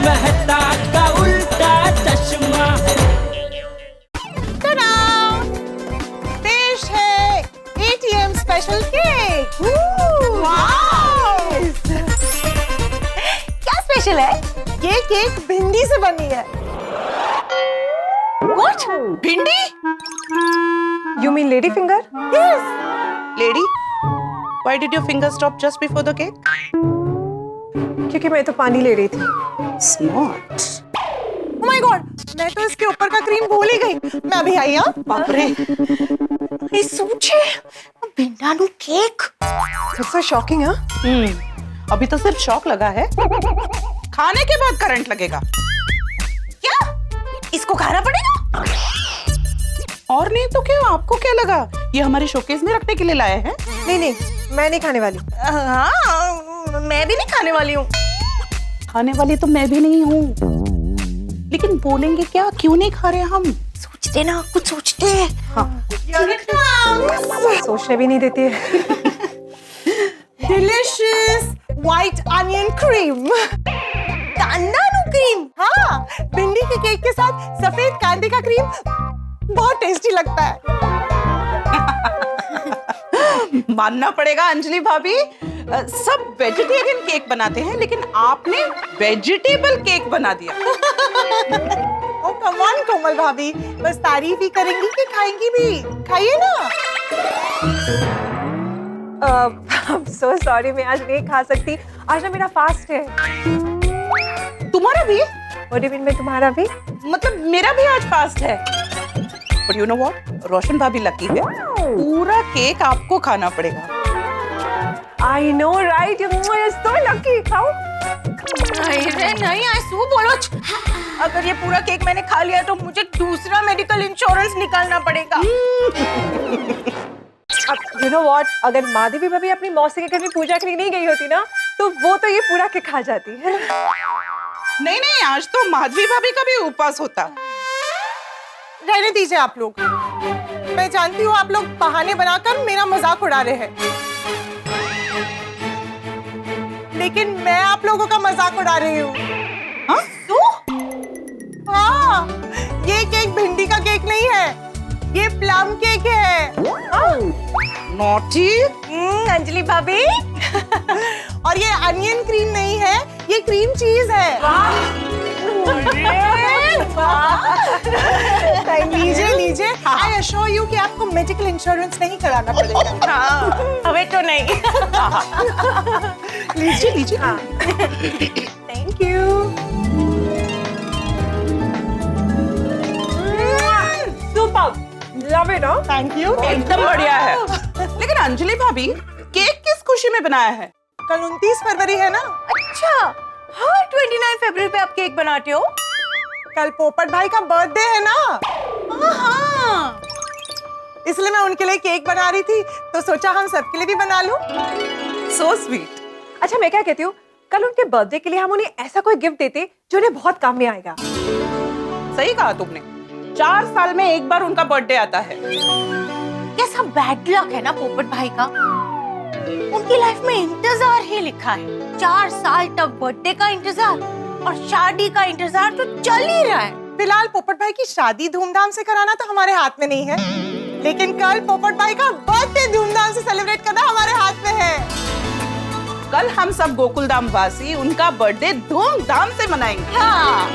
मेहता का उल्टा चश्मा। पेश है ATM स्पेशल केक। क्या स्पेशल है? ये केक भिंडी से बनी है। What? भिंडी? You mean lady finger? Yes. Lady, why did your finger stop just before the cake? क्योंकि मैं तो पानी ले रही थी। Smart. Oh my God, मैं तो इसके ऊपर का क्रीम भूल ही गई। मैं अभी आई हूँ। बाप रे, ये सोचे भिंडानु केक। It's so shocking, हाँ? अभी तो सिर्फ शॉक लगा है, खाने के बाद करंट लगेगा। क्या? इसको खाना पड़ेगा? और नहीं तो क्या, आपको क्या लगा ये हमारे शोकेस में रखने के लिए लाए हैं? नहीं, मैं नहीं खाने वाली। हाँ, मैं भी नहीं खाने वाली हूँ। खाने वाली तो मैं भी नहीं हूँ, लेकिन बोलेंगे क्या, क्यों नहीं खा रहे हम? सोचते ना, कुछ सोचते हैं। हाँ। सोचने भी नहीं देती है। Delicious white onion cream। भिंडानु क्रीम। हाँ, भिंडी के केक के साथ सफेद कांदे का क्रीम बहुत टेस्टी लगता है। मानना पड़ेगा अंजलि भाभी, सब वेजिटेरियन केक बनाते हैं, लेकिन आपने वेजिटेबल केक बना दिया। ओ कम ऑन कोमल भाभी, बस तारीफ ही करेंगी कि खाएंगी भी? खाइए ना। सो सॉरी, मैं आज नहीं खा सकती। आज ना मेरा फास्ट है। तुम्हारा भी? What do you mean by तुम्हारा भी? मतलब मेरा भी आज फास्ट है। But you know what? रोशन भाभी लकी है, पूरा केक आपको खाना पड़ेगा। I know, right? You're so lucky. खाओ। नहीं, ऐसा बोलो। अगर ये पूरा केक मैंने खा लिया तो मुझे दूसरा मेडिकल इंश्योरेंस निकालना पड़ेगा। अब you know what? अगर माधवी भाभी अपनी मौसी के घर में पूजा करने नहीं गई होती ना, तो वो तो ये पूरा केक खा जाती है। नहीं, आज तो माधवी भाभी का भी उपवास होता। रहने दीजिए आप लोग। मैं जानती हूँ आप लोग बहाने बनाकर मेरा मजाक उड़ा रहे हैं, लेकिन मैं आप लोगों का मजाक उड़ा रही हूँ। हाँ? हाँ, ये केक भिंडी का केक नहीं है, ये प्लम केक है। नॉटी। अंजलि भाभी। और ये अनियन क्रीम नहीं है, ये क्रीम चीज है। लीजिए। आई अश्योर यू कि आपको मेडिकल इंश्योरेंस नहीं कराना पड़ेगा। हाँ, हमें तो नहीं। लीजिए। हाँ। Thank you. Super, love it. Thank you. एकदम बढ़िया है। लेकिन अंजलि भाभी, केक किस खुशी में बनाया है? कल 29 फरवरी है ना? अच्छा, हर 29 फरवरी पे आप केक बनाते हो? कल पोपट भाई का बर्थडे है ना? हाँ। इसलिए मैं उनके लिए केक बना रही थी, तो सोचा हम सबके लिए भी बना लूं। So sweet। अच्छा, मैं क्या कहती हूँ, कल उनके बर्थडे के लिए हम उन्हें ऐसा कोई गिफ्ट देते जो उन्हें बहुत काम में आएगा। सही कहा तुमने, 4 साल में एक बार उनका बर्थडे आता है। कैसा बैड लक है ना पोपट भाई का। उनकी लाइफ में इंतजार ही लिखा है। 4 साल तक बर्थडे का इंतजार और शादी का इंतजार तो चल ही रहा है। फिलहाल पोपट भाई की शादी धूमधाम से कराना तो हमारे हाथ में नहीं है, लेकिन कल पोपट भाई का बर्थडे धूमधाम से सेलिब्रेट करना हमारे हाथ में है। कल हम सब गोकुलधाम वासी उनका बर्थडे धूमधाम से मनाएंगे। हाँ।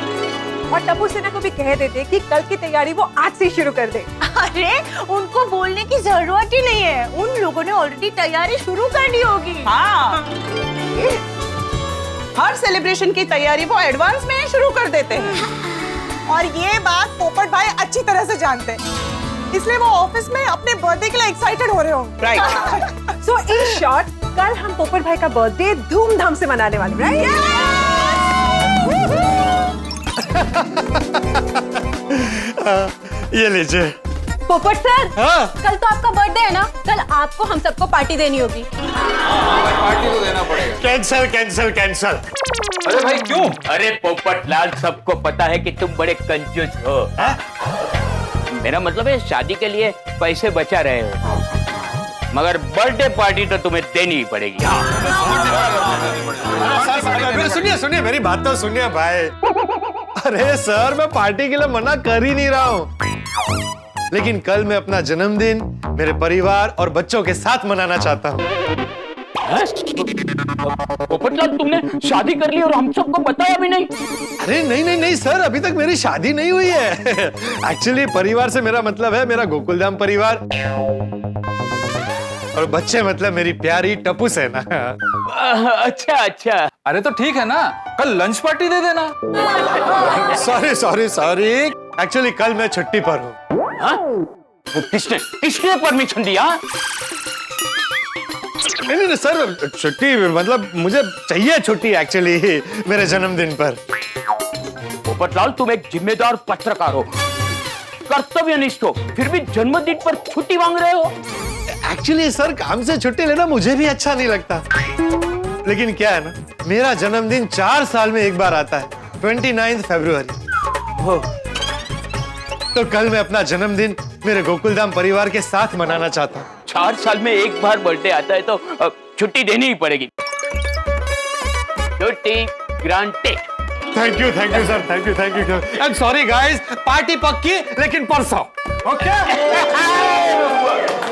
और टप्पू सेना को भी कह देते कि कल की तैयारी वो आज से शुरू कर दे। अरे, उनको बोलने की जरूरत ही नहीं है, उन लोगों ने ऑलरेडी तैयारी शुरू कर दी होगी। हाँ, हर सेलिब्रेशन की तैयारी वो एडवांस में ही शुरू कर देते हैं। और ये बात पोपट भाई अच्छी तरह से जानते हैं, इसलिए वो ऑफिस में अपने बर्थडे के लिए एक्साइटेड हो रहे होंगे। राइट। सो इन शॉर्ट, कल हम पोपट भाई का बर्थडे धूमधाम से मनाने वाले हैं, राइट? ये लीजिए। पोपट सर, हाँ? कल तो आपका बर्थडे है ना, कल आपको हम सबको पार्टी देनी होगी। पार्टी तो देना पड़ेगा। कैंसल। अरे भाई क्यों? अरे पोपट लाल, सबको पता है कि तुम बड़े कंजूस हो। मेरा मतलब है शादी के लिए पैसे बचा रहे हो। मगर बर्थडे पार्टी तो तुम्हें देनी ही पड़ेगी। हाँ। सर, सुनिए सुनिए, मेरी बात तो सुनिए भाई। अरे सर, मैं पार्टी के लिए मना कर ही नहीं रहा हूँ, लेकिन कल मैं अपना जन्मदिन मेरे परिवार और बच्चों के साथ मनाना चाहता हूँ। पोपटलाल, तुमने शादी कर ली और हम सबको बताया भी नहीं? अरे नहीं नहीं नहीं सर, अभी तक मेरी शादी नहीं हुई है। एक्चुअली परिवार से मेरा मतलब है मेरा गोकुलधाम परिवार, और बच्चे मतलब मेरी प्यारी टप्पू सेना। अच्छा अच्छा। अरे तो ठीक है ना, कल लंच पार्टी दे देना। सॉरी सॉरी सॉरी, एक्चुअली कल मैं छुट्टी पर हूँ। हाँ? किसने किसने परमिशन दिया? नहीं नहीं सर, छुट्टी मतलब मुझे चाहिए छुट्टी एक्चुअली मेरे जन्मदिन पर। पोपटलाल, तुम एक जिम्मेदार पत्रकार हो, कर्तव्यनिष्ठ हो, फिर भी जन्मदिन पर छुट्टी मांग रहे हो? एक्चुअली सर, काम से छुट्टी लेना मुझे भी अच्छा नहीं लगता, लेकिन क्या है ना, मेरा जन्मदिन 4 साल में एक बार आता है, 29 फरवरी। तो कल मैं अपना जन्मदिन मेरे गोकुलधाम परिवार के साथ मनाना चाहता हूँ। 4 साल में एक बार बर्थडे आता है तो छुट्टी देनी ही पड़ेगी। छुट्टी granted. Thank you sir, thank you. I am sorry guys, party पक्की लेकिन परसों। ओके?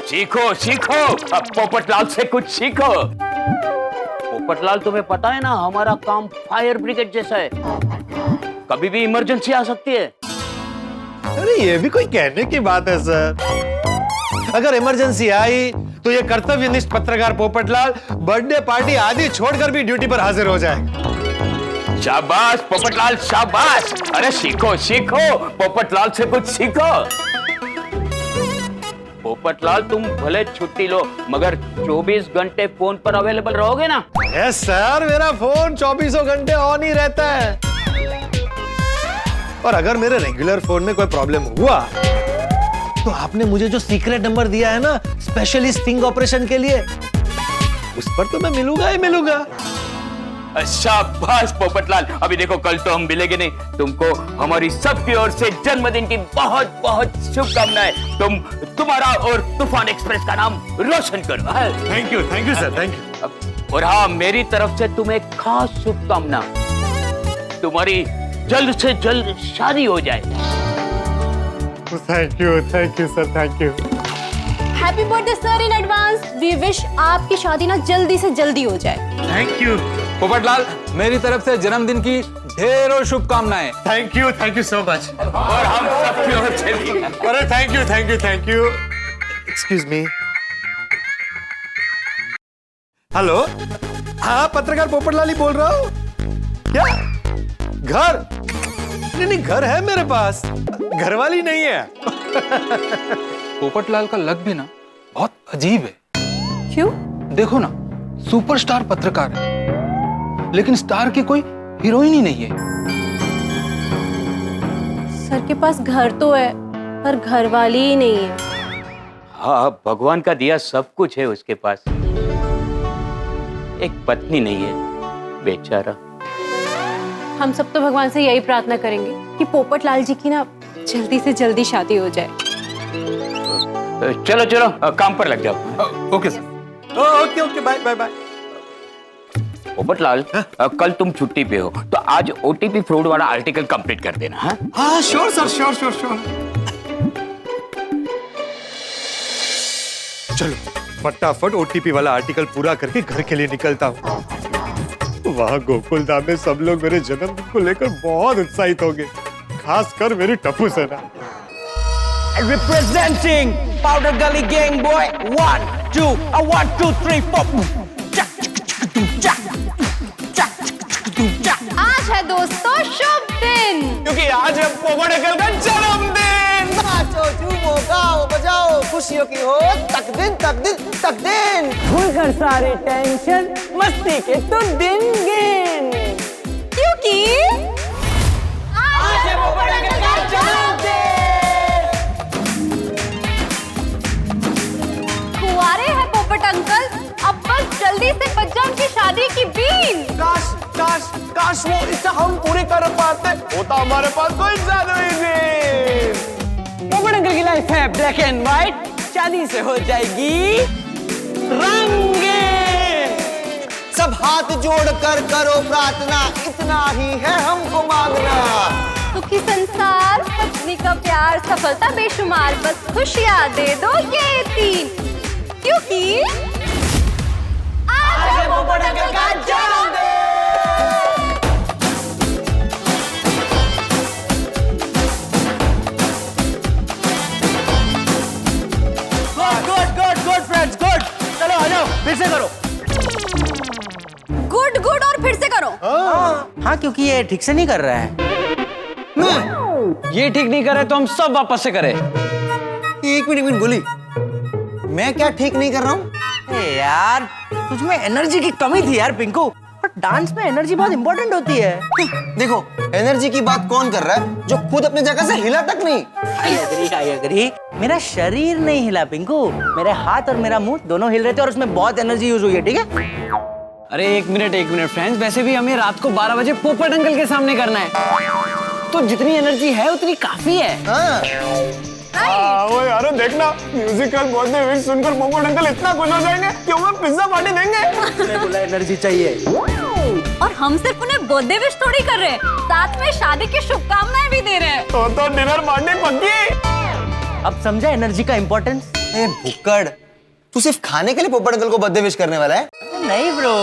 सीखो सीखो, अब पोपटलाल से कुछ सीखो। पोपटलाल, तुम्हें पता है ना, हमारा काम फायर ब्रिगेड जैसा है, कभी भी इमरजेंसी आ सकती है। अरे ये भी कोई कहने की बात है सर। अगर इमरजेंसी आई तो ये कर्तव्यनिष्ठ पत्रकार पोपटलाल बर्थडे पार्टी आदि छोड़कर भी ड्यूटी पर हाजिर हो जाएगा। शाबाश पोपटलाल, शाबाश। अरे सीखो सीखो, पोपटलाल से कुछ सीखो। पोपटलाल, तुम भले छुट्टी लो, मगर 24 घंटे फोन पर अवेलेबल रहोगे ना? यस सर, मेरा फोन 24 घंटे ऑन ही रहता है, और अगर मेरे रेगुलर फोन में कोई प्रॉब्लम हुआ तो आपने मुझे जो सीक्रेट नंबर दिया है ना स्पेशली स्टिंग ऑपरेशन के लिए, उस पर तो मैं मिलूंगा ही मिलूंगा। शाबाश पोपटलाल। अभी देखो, कल तो हम मिलेंगे नहीं, तुमको हमारी सबकी ओर से जन्मदिन की बहुत बहुत शुभकामनाएं। तुम्हारा और तूफान एक्सप्रेस का नाम रोशन करो। Thank you sir, thank you. और हाँ, मेरी तरफ से तुम्हें खास शुभकामना, तुम्हारी जल्द से जल्द शादी हो जाए। Thank you sir, thank you. Happy birthday sir in advance. We wish आपकी शादी ना जल्दी से जल्दी हो जाए। थैंक यू पोपटलाल, मेरी तरफ से जन्मदिन की ढेरों शुभकामनाएं। Thank you so much. और हम सबकी ओर से भी। अरे thank you. Excuse me. Hello, हाँ पत्रकार पोपटलाल ही बोल रहा हूँ। क्या घर? नहीं, घर है मेरे पास, घर वाली नहीं है। पोपटलाल का लग भी ना बहुत अजीब है। क्यों? देखो ना, सुपरस्टार पत्रकार है, लेकिन स्टार की कोई हीरोइन ही नहीं है। सर के पास घर तो है, पर घर वाली ही नहीं है। हाँ, भगवान का दिया सब कुछ है उसके पास, एक पत्नी नहीं है, बेचारा। हम सब तो भगवान से यही प्रार्थना करेंगे कि पोपटलाल जी की ना जल्दी से जल्दी शादी हो जाए। चलो चलो, काम पर लग जाओ। Okay sir. Okay, bye. Popatlal, कल तुम छुट्टी पे हो, तो आज ओटीपी फ्रॉड वाला आर्टिकल कंप्लीट कर देना। हाँ? हाँ श्योर सर, श्योर। चलो फटाफट ओटीपी वाला आर्टिकल पूरा करके घर के लिए निकलता हूँ। वहाँ गोकुलधाम में सब लोग मेरे जन्मदिन को लेकर बहुत उत्साहित होंगे, खासकर मेरी टप्पू सेना। Representing Powder Gully Gang Boy, 1, 2, 1, 2, 3, 4. आज है दोस्तों शुभ दिन, क्योंकि आज है पोपट अंकल का जन्मदिन। नाचो, झूमो, गाओ, बजाओ, खुशियों की हो तक दिन। भूलकर सारे टेंशन, मस्ती के तो दिन गिन, क्योंकि आज है पोपट अंकल का जन्मदिन। कुंवारे हैं पोपट अंकल, अब बस जल्दी से बज जाओ उनकी शादी की बीन। काश वो इच्छा हम पूरी कर पाते, होता हमारे पास कोई ज्यादा ही दिन। पोपट अंकल की लाइफ है ब्लैक एंड व्हाइट, शादी से हो जाएगी रंगीन। सब हाथ जोड़कर करो प्रार्थना, इतना ही है हमको मांगना। सुखी संसार, पत्नी का प्यार, सफलता बेशुमार, बस खुशियाँ दे दो ये 3, क्योंकि आज है पोपट अंकल का जन्मदिन। Good friends, good. चलो आ जाओ, फिर से करो। गुड गुड और फिर से करो। हाँ, क्योंकि ये ठीक से नहीं कर रहा है। ये ठीक नहीं करे तो हम सब वापस से करें। एक मिनट गोली, मैं क्या ठीक नहीं कर रहा हूँ? यार तुझमें एनर्जी की कमी थी यार पिंकू, और डांस में एनर्जी बहुत इंपॉर्टेंट होती है। देखो, एनर्जी की बात कौन कर रहा है जो खुद अपनी जगह से हिला तक नहीं? I agree। मेरा शरीर नहीं हिला पिंकू, मेरे हाथ और मेरा मुंह दोनों हिल रहे थे और उसमें बहुत एनर्जी यूज हुई है, ठीक है? अरे एक मिनट फ्रेंड्स, वैसे भी हमें रात को 12 बजे पोपट अंकल के सामने करना है, तो जितनी एनर्जी है उतनी काफी है। वो यारो देखना, म्यूजिकल बर्थडे विश सुनकर पोपट अंकल इतना खुश हो जाएंगे कि हमें पिज्जा पार्टी देंगे। मैंने बोला एनर्जी चाहिए। और हम सिर्फ उन्हें बर्थडे विश थोड़ी कर रहे हैं, साथ में शादी की शुभकामनाएं भी दे रहे हैं। तो डिनर पार्टी पक्की। अब समझा एनर्जी का इम्पोर्टेंस? ए भुक्कड़, तू सिर्फ खाने के लिए पोपट अंकल को बर्थडे विश करने वाला है? नहीं ब्रो,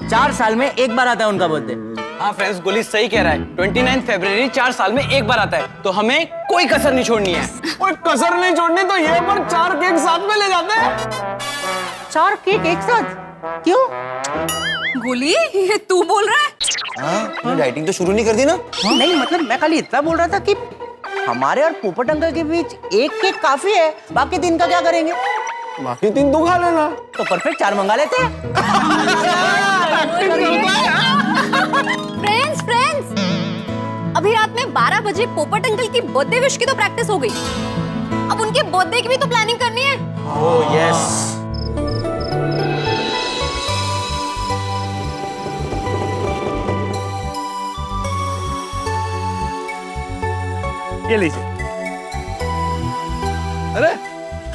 4 साल में एक बार आता है उनका बर्थडे। हाँ फ्रेंड्स, गोली सही कह रहा है। 29 फरवरी 4 साल में एक बार आता है, तो हमें कोई कसर नहीं छोड़नी है। कोई कसर नहीं छोड़नी, तो ये पर 4 केक साथ में ले जाते हैं। 4 केक एक साथ? क्यों? गोली, ये तू बोल रहा है? हाँ, डाइटिंग तो शुरू नहीं कर दी ना? नहीं मतलब मैं खाली इतना बोल रहा था कि हमारे और पोपट अंकल के बीच एक केक काफी है, बाकी 3 का क्या करेंगे? बाकी 3 तू खा लेना। तो परफेक्ट 4 मंगा लेते हैं। फ्रेंड्स, अभी रात में 12 बजे पोपट अंकल की बर्थडे विश की तो प्रैक्टिस हो गई, अब उनके बर्थडे की भी तो प्लानिंग करनी है। Oh yes. ये लीजिए। अरे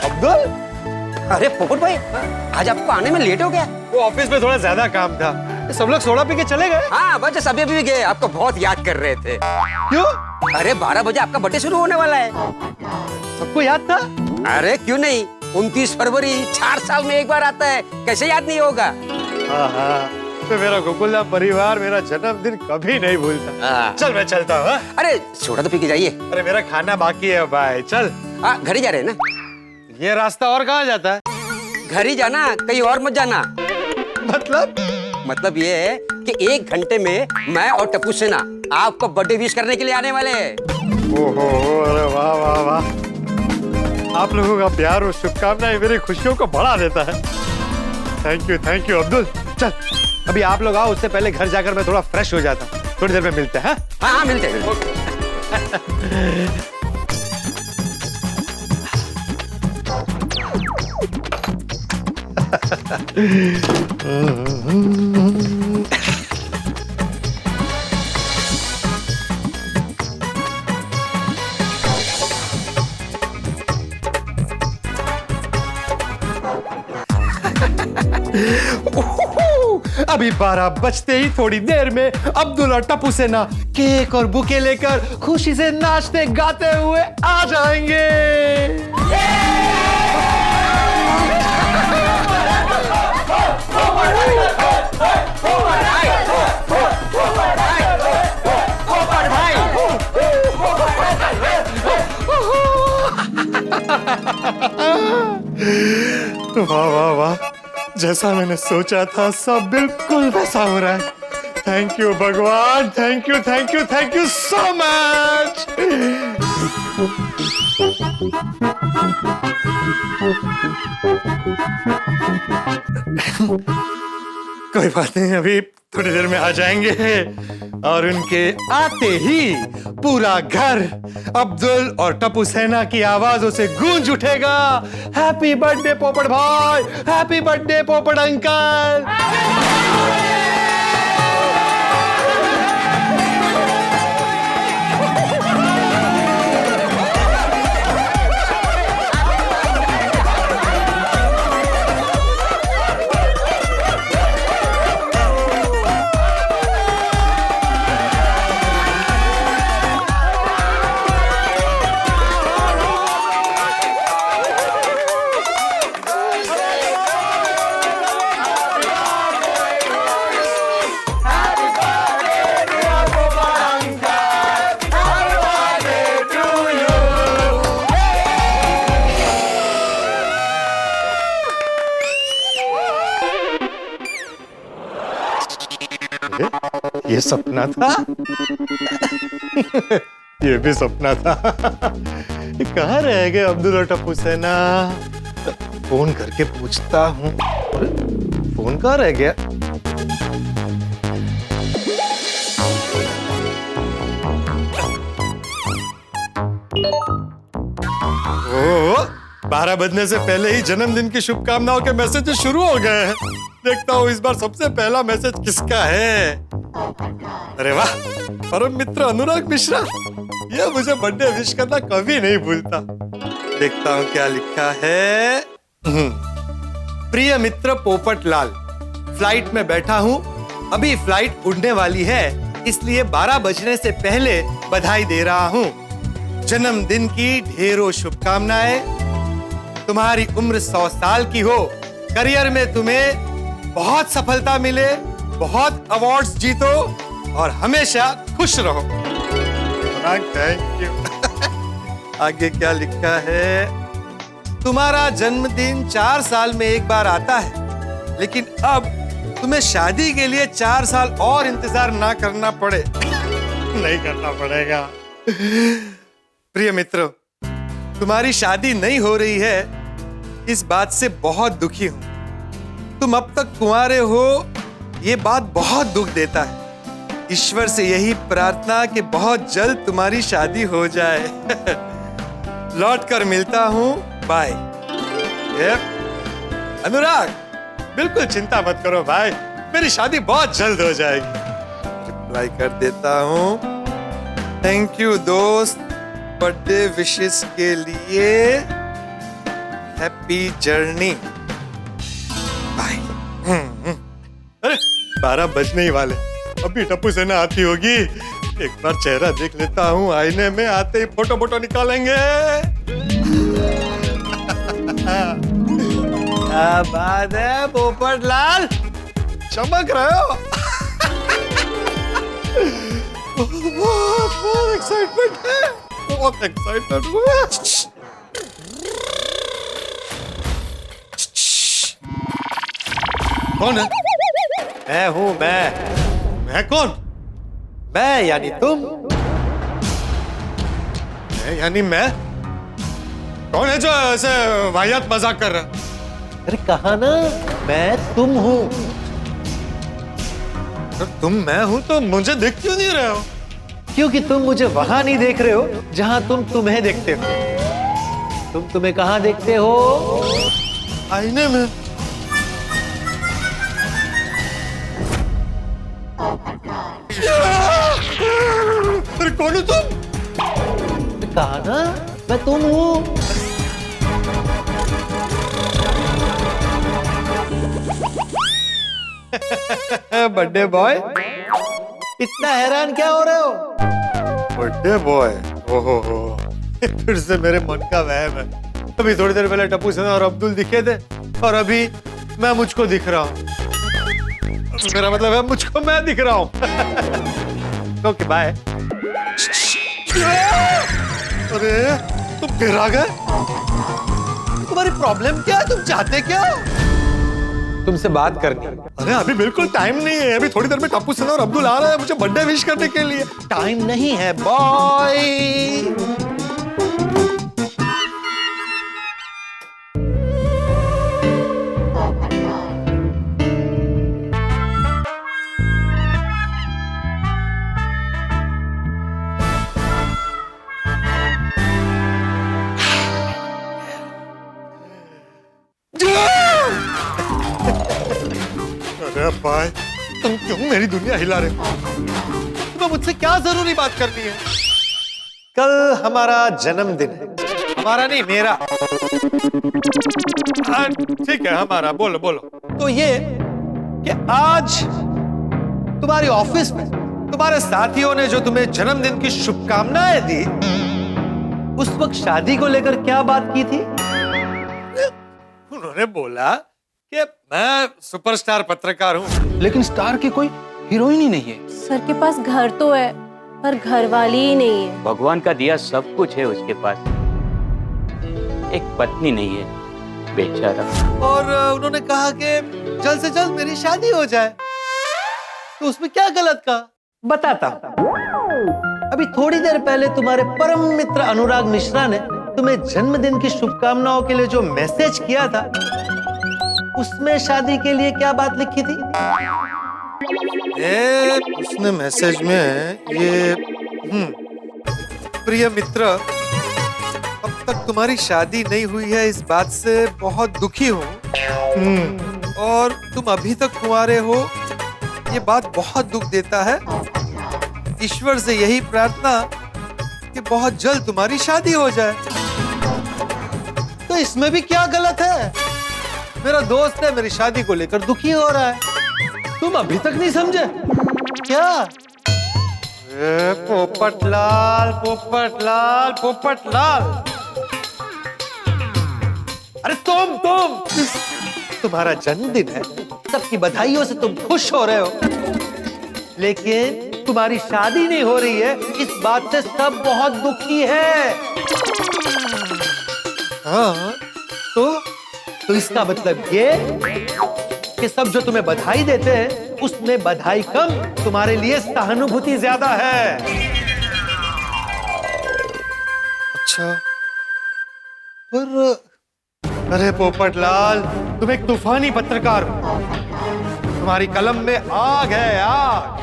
अब्दुल, अरे पोपट भाई, आज आपको आने में लेट हो गया। वो ऑफिस में थोड़ा ज्यादा काम था, सब लोग सोडा पी के चले गए। हाँ, बस अभी भी गए, आपको बहुत याद कर रहे थे। क्यों? अरे 12 बजे आपका बर्थडे शुरू होने वाला है। सबको याद था? अरे क्यों नहीं, 29 फरवरी 4 साल में एक बार आता है, कैसे याद नहीं होगा? हाँ, तो मेरा गोकुलधाम परिवार मेरा जन्मदिन कभी नहीं भूलता। चल मैं चलता हूँ। अरे सोडा तो पी के जाइए। अरे मेरा खाना बाकी है भाई, चल। घर ही जा रहे हैं ना? ये रास्ता और कहाँ जाता है? घर ही जाना, कहीं और मत जाना। मतलब ये है कि 1 घंटे में मैं और टप्पू सेना आपको बर्थडे विश करने के लिए आने वाले हैं। ओहो, अरे वाह वाह वाह, आप लोगों का प्यार और शुभकामनाएं मेरी खुशियों को बढ़ा देता है। Thank you Abdul. चल अभी आप लोग आओ, उससे पहले घर जाकर मैं थोड़ा फ्रेश हो जाता हूँ। थोड़ी देर में मिलते हैं। हाँ मिलते हैं। अभी 12 बजते ही थोड़ी देर में अब्दुल और टप्पू सेना केक और बुके लेकर खुशी से नाचते गाते हुए आ जाएंगे। वाह वाह वाह, जैसा मैंने सोचा था सब बिल्कुल वैसा हो रहा है। थैंक यू भगवान, थैंक यू सो मच। कोई बात नहीं, अभी थोड़ी देर में आ जाएंगे और उनके आते ही पूरा घर अब्दुल और टप्पू सेना की आवाजों से गूंज उठेगा। हैप्पी बर्थडे पोपट भाई, हैप्पी बर्थडे पोपट अंकल। सपना था। ये भी सपना था। ये कहाँ रह गए अब्दुल और टप्पू सेना? फोन करके पूछता हूँ। फोन कहाँ रह गया? ओ, 12 बजने से पहले ही जन्मदिन की शुभकामनाओं के मैसेज शुरू हो गए हैं। देखता हूँ इस बार सबसे पहला मैसेज किसका है। अरे वाह, परम मित्र अनुराग मिश्रा, ये मुझे बर्थडे विश करना कभी नहीं भूलता। देखता हूँ क्या लिखा है। प्रिय मित्र पोपट लाल, फ्लाइट में बैठा हूँ, अभी फ्लाइट उड़ने वाली है, इसलिए 12 बजने से पहले बधाई दे रहा हूँ। जन्मदिन की ढेरों शुभकामनाएं। तुम्हारी उम्र 100 साल की हो, करियर में तुम्हें बहुत सफलता मिले, बहुत अवार्ड्स जीतो और हमेशा खुश रहो। Thank you. आगे क्या लिखा है? तुम्हारा जन्मदिन 4 साल में एक बार आता है, लेकिन अब तुम्हें शादी के लिए 4 साल और इंतजार ना करना पड़े। नहीं करना पड़ेगा। प्रिय मित्रों, तुम्हारी शादी नहीं हो रही है, इस बात से बहुत दुखी हूं। तुम अब तक कुंवारे हो, ये बात बहुत दुख देता है। ईश्वर से यही प्रार्थना कि बहुत जल्द तुम्हारी शादी हो जाए। लौट कर मिलता हूं, बाय। अनुराग, बिल्कुल चिंता मत करो भाई, मेरी शादी बहुत जल्द हो जाएगी। रिप्लाई कर देता हूं। थैंक यू दोस्त, बर्थडे विशेस के लिए। Happy journey, bye. अरे 12 बजने ही वाले, अभी टप्पू सेना आती होगी। एक बार चेहरा देख लेता हूँ आईने में, आते ही फोटो निकालेंगे। क्या बात है पोपट लाल, चमक रहे हो। बहुत एक्साइटमेंट है, बहुत एक्साइटेड हूँ। कौन है? मैं हूँ, मैं कौन? मैं यानी तुम। मैं यानी मैं? कौन है जो ऐसे वाहियात मजाक कर रहा है? अरे कहा ना, मैं तुम हूँ। तुम मैं हूँ तो मुझे देख क्यों नहीं रहे हो? क्योंकि तुम मुझे वहां नहीं देख रहे हो जहां तुम तुम्हें देखते हो। तुम तुम्हें कहां देखते हो? आईने में। अरे कौन हो तुम? कहा ना, मैं तुम हूं। बर्थडे बॉय, इतना हैरान क्या हो रहे हो? बर्थडे बॉय, ओहो हो, फिर से मेरे मन का वहम है। अभी थोड़ी देर पहले टप्पू सेना और अब्दुल दिखे थे, और अभी मैं मुझको दिख रहा हूँ। मेरा मतलब है मुझको मैं दिख रहा हूँ। Okay bye. अरे तुम फिर आ गए? तुम्हारी प्रॉब्लम क्या है? तुम चाहते क्या? तुमसे बात करनी। अरे अभी बिल्कुल टाइम नहीं है, अभी थोड़ी देर में टप्पू सेना और अब्दुल आ रहे हैं मुझे बर्थडे विश करने के लिए। टाइम नहीं है बॉय। अरे भाई, तुम क्यों मेरी दुनिया हिला रहे हो? तुम्हें मुझसे क्या जरूरी बात करनी है? कल हमारा जन्मदिन है। हमारा नहीं, मेरा। ठीक है, हमारा। बोलो बोलो। तो ये कि आज तुम्हारी ऑफिस में तुम्हारे साथियों ने जो तुम्हें जन्मदिन की शुभकामनाएं दी, उस वक्त शादी को लेकर क्या बात की थी? उन्होंने बोला कि मैं सुपरस्टार पत्रकार हूँ, लेकिन स्टार की कोई हीरोइन ही नहीं है। सर के पास घर तो है, पर घर वाली ही नहीं है। भगवान का दिया सब कुछ है उसके पास, एक पत्नी नहीं है, बेचारा। और उन्होंने कहा कि जल्द से जल्द मेरी शादी हो जाए, तो उसमें क्या गलत कहा? बताता हूं। अभी थोड़ी देर पहले तुम्हारे परम मित्र अनुराग मिश्रा ने तुम्हें जन्मदिन की शुभकामनाओं के लिए जो मैसेज किया था, उसमें शादी के लिए क्या बात लिखी थी? उसने मैसेज में ये प्रिय मित्र, अब तक तुम्हारी शादी नहीं हुई है, इस बात से बहुत दुखी हूँ और तुम अभी तक कुंवारे हो, ये बात बहुत दुख देता है। ईश्वर से यही प्रार्थना कि बहुत जल्द तुम्हारी शादी हो जाए। तो इसमें भी क्या गलत है? मेरा दोस्त है, मेरी शादी को लेकर दुखी हो रहा है, तुम अभी तक नहीं समझे क्या? पोपटलाल, पोपटलाल, पोपटलाल, अरे तुम्हारा जन्मदिन है, सबकी बधाइयों से तुम खुश हो रहे हो, लेकिन तुम्हारी शादी नहीं हो रही है, इस बात से सब बहुत दुखी है। हाँ, तो इसका मतलब ये कि सब जो तुम्हें बधाई देते हैं, उसमें बधाई कम, तुम्हारे लिए सहानुभूति ज्यादा है। अच्छा, पर अरे पोपटलाल, तुम एक तूफानी पत्रकार हो, तुम्हारी कलम में आग है, आग।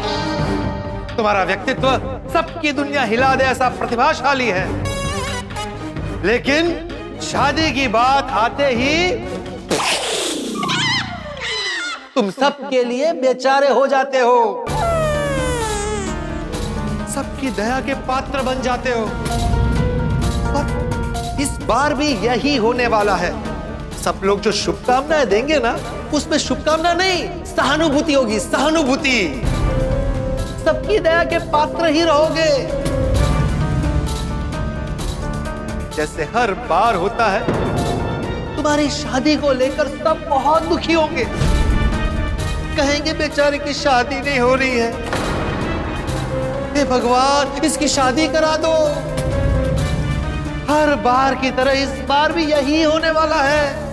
तुम्हारा व्यक्तित्व सबकी दुनिया हिला दे ऐसा प्रतिभाशाली है, लेकिन शादी की बात आते ही तुम सबके लिए बेचारे हो जाते हो, सबकी दया के पात्र बन जाते हो। और इस बार भी यही होने वाला है। सब लोग जो शुभकामनाएं देंगे ना, उसमें शुभकामना नहीं, सहानुभूति होगी, सहानुभूति। सबकी दया के पात्र ही रहोगे, जैसे हर बार होता है। तुम्हारी शादी को लेकर सब बहुत दुखी होंगे, कहेंगे बेचारे की शादी नहीं हो रही है, हे भगवान इसकी शादी करा दो। हर बार की तरह इस बार भी यही होने वाला है।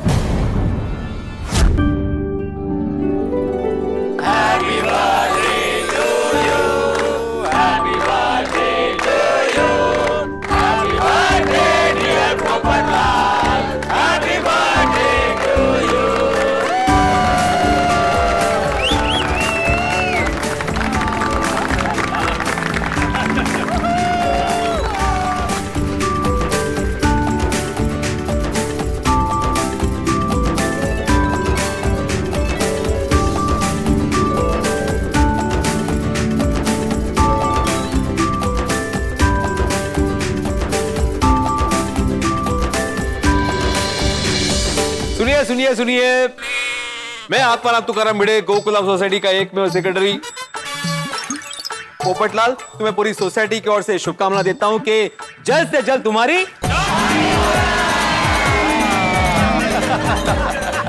Happy birthday to you, happy birthday to you, happy birthday dear Popatlal, happy birthday to you. सुनिए सुनिए सुनिए, मैं आत्माराम तुकाराम भिड़े, गोकुलम सोसाइटी का एकमेव सेक्रेटरी पोपटलाल, तुम्हें पूरी सोसाइटी की ओर से शुभकामना देता हूं कि जल्द से जल्द तुम्हारी।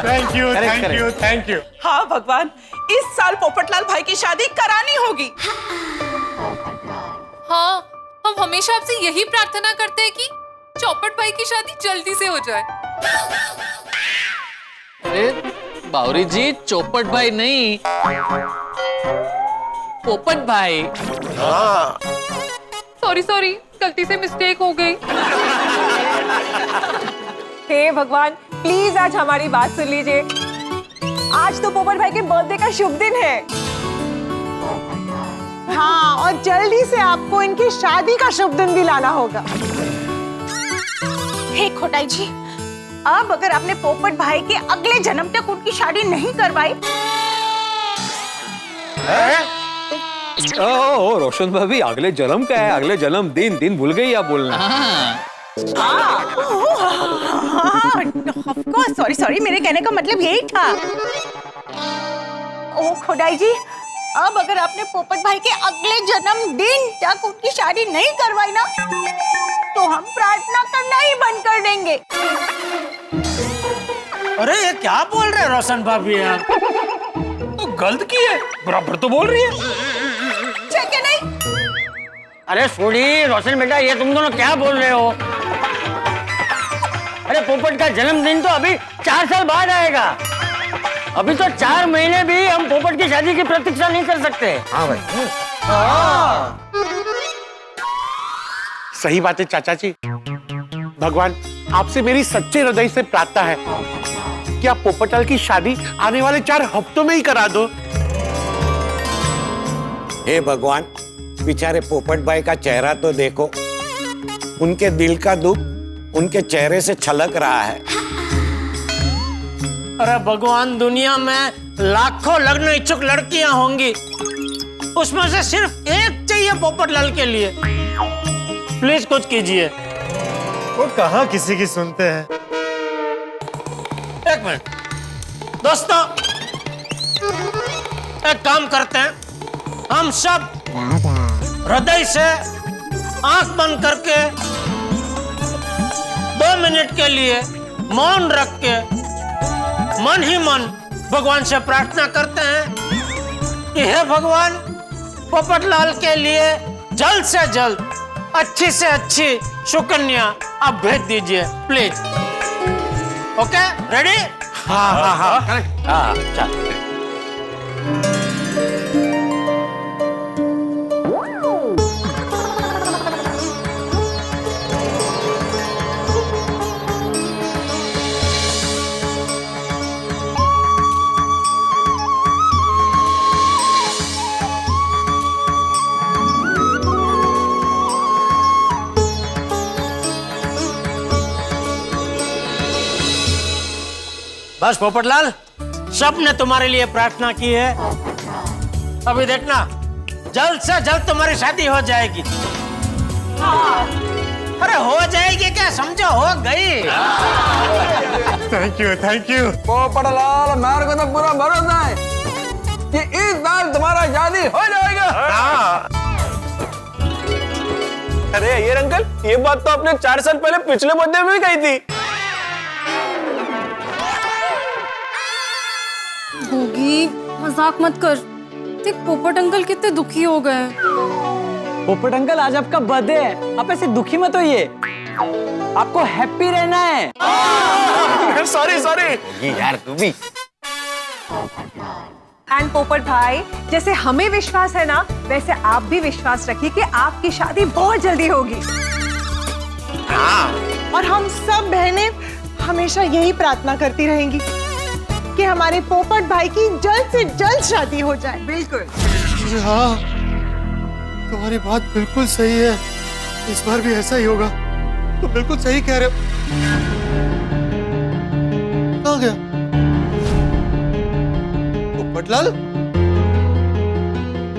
Thank you, thank you, thank you. हाँ भगवान, इस साल पोपटलाल भाई की शादी करानी होगी। हाँ, हम हमेशा आपसे यही प्रार्थना करते हैं कि चौपट भाई की शादी जल्दी से हो जाए। अरे बावरी जी, चौपट भाई नहीं, पोपट भाई। सॉरी सॉरी, गलती से मिस्टेक हो गई। हे भगवान, प्लीज आज हमारी बात सुन लीजिए। आज तो पोपट भाई के बर्थडे का शुभ दिन है। हाँ, और जल्दी से आपको इनकी शादी का शुभ दिन भी लाना होगा। हे खोटाई जी, अब अगर आपने पोपट भाई के अगले जन्म तक उनकी शादी नहीं करवाई। ओ रोशन भाभी, अगले जन्म क्या है? अगले जन्म दिन भूल गई आप बोलना। ऑफ कोर्स, सॉरी सॉरी, मेरे कहने का मतलब यही था। ओ खोटाई जी, अब अगर आपने पोपट भाई के अगले जन्मदिन तक उनकी शादी नहीं करवाई ना, तो हम प्रार्थना करना ही बंद कर देंगे। अरे ये क्या बोल रहे हैं रोशन भाभी आप? तो गलत की है, बराबर तो बोल रही है। ठीक है नहीं? अरे सोनी, रोशन बेटा, ये तुम दोनों क्या बोल रहे हो? अरे पोपट का जन्मदिन तो अभी 4 साल बाद आएगा। अभी तो 4 महीने भी हम पोपट की शादी की प्रतीक्षा नहीं कर सकते। हाँ भाई। सही बात है चाचा जी। भगवान आपसे मेरी सच्चे हृदय से प्रार्थना है कि आप पोपटलाल की शादी आने वाले 4 हफ्तों में ही करा दो। हे भगवान, बेचारे पोपट भाई का चेहरा तो देखो, उनके दिल का दुख उनके चेहरे से छलक रहा है। अरे भगवान, दुनिया में लाखों लग्न इच्छुक लड़कियां होंगी, उसमें से सिर्फ एक चाहिए पोपटलाल के लिए। प्लीज कुछ कीजिए। वो कहाँ किसी की सुनते हैं। एक मिनट दोस्तों, एक काम करते हैं, हम सब हृदय से आंख बंद करके 2 मिनट के लिए मौन रख के मन ही मन भगवान से प्रार्थना करते हैं कि हे भगवान, पोपटलाल के लिए जल्द से जल्द अच्छी से अच्छी सुकन्या आप भेज दीजिए प्लीज। Okay, ready? हाँ हाँ हाँ करेक्ट। हाँ चल। बस पोपटलाल, सबने तुम्हारे लिए प्रार्थना की है। अभी देखना, जल्द से जल्द तुम्हारी शादी हो जाएगी। अरे हो जाएगी क्या, समझो हो गई। Thank you thank you. Popatlal, मेरे को तो पूरा भरोसा है कि इस साल तुम्हारा शादी हो जाएगा। अरे ये अंकल, ये बात तो आपने 4 साल पहले पिछले बर्थडे में भी कही थी। भोगी, मजाक मत कर। देख पोपट अंकल कितने दुखी हो गए। पोपट अंकल, आज आपका बर्थडे है, आप ऐसे दुखी मत होइए, आपको हैप्पी रहना है। Sorry sorry. ये यार तू भी। एंड पोपट भाई, जैसे हमें विश्वास है ना, वैसे आप भी विश्वास रखिए कि आपकी शादी बहुत जल्दी होगी। और हम सब बहनें हमेशा यही प्रार्थना करती रहेंगी कि हमारे पोपट भाई की जल्द से जल्द शादी हो जाए। बिल्कुल। हाँ, तुम्हारी बात बिल्कुल सही है, इस बार भी ऐसा ही होगा। तुम बिल्कुल सही कह रहे हो। कहाँ गया पोपटलाल?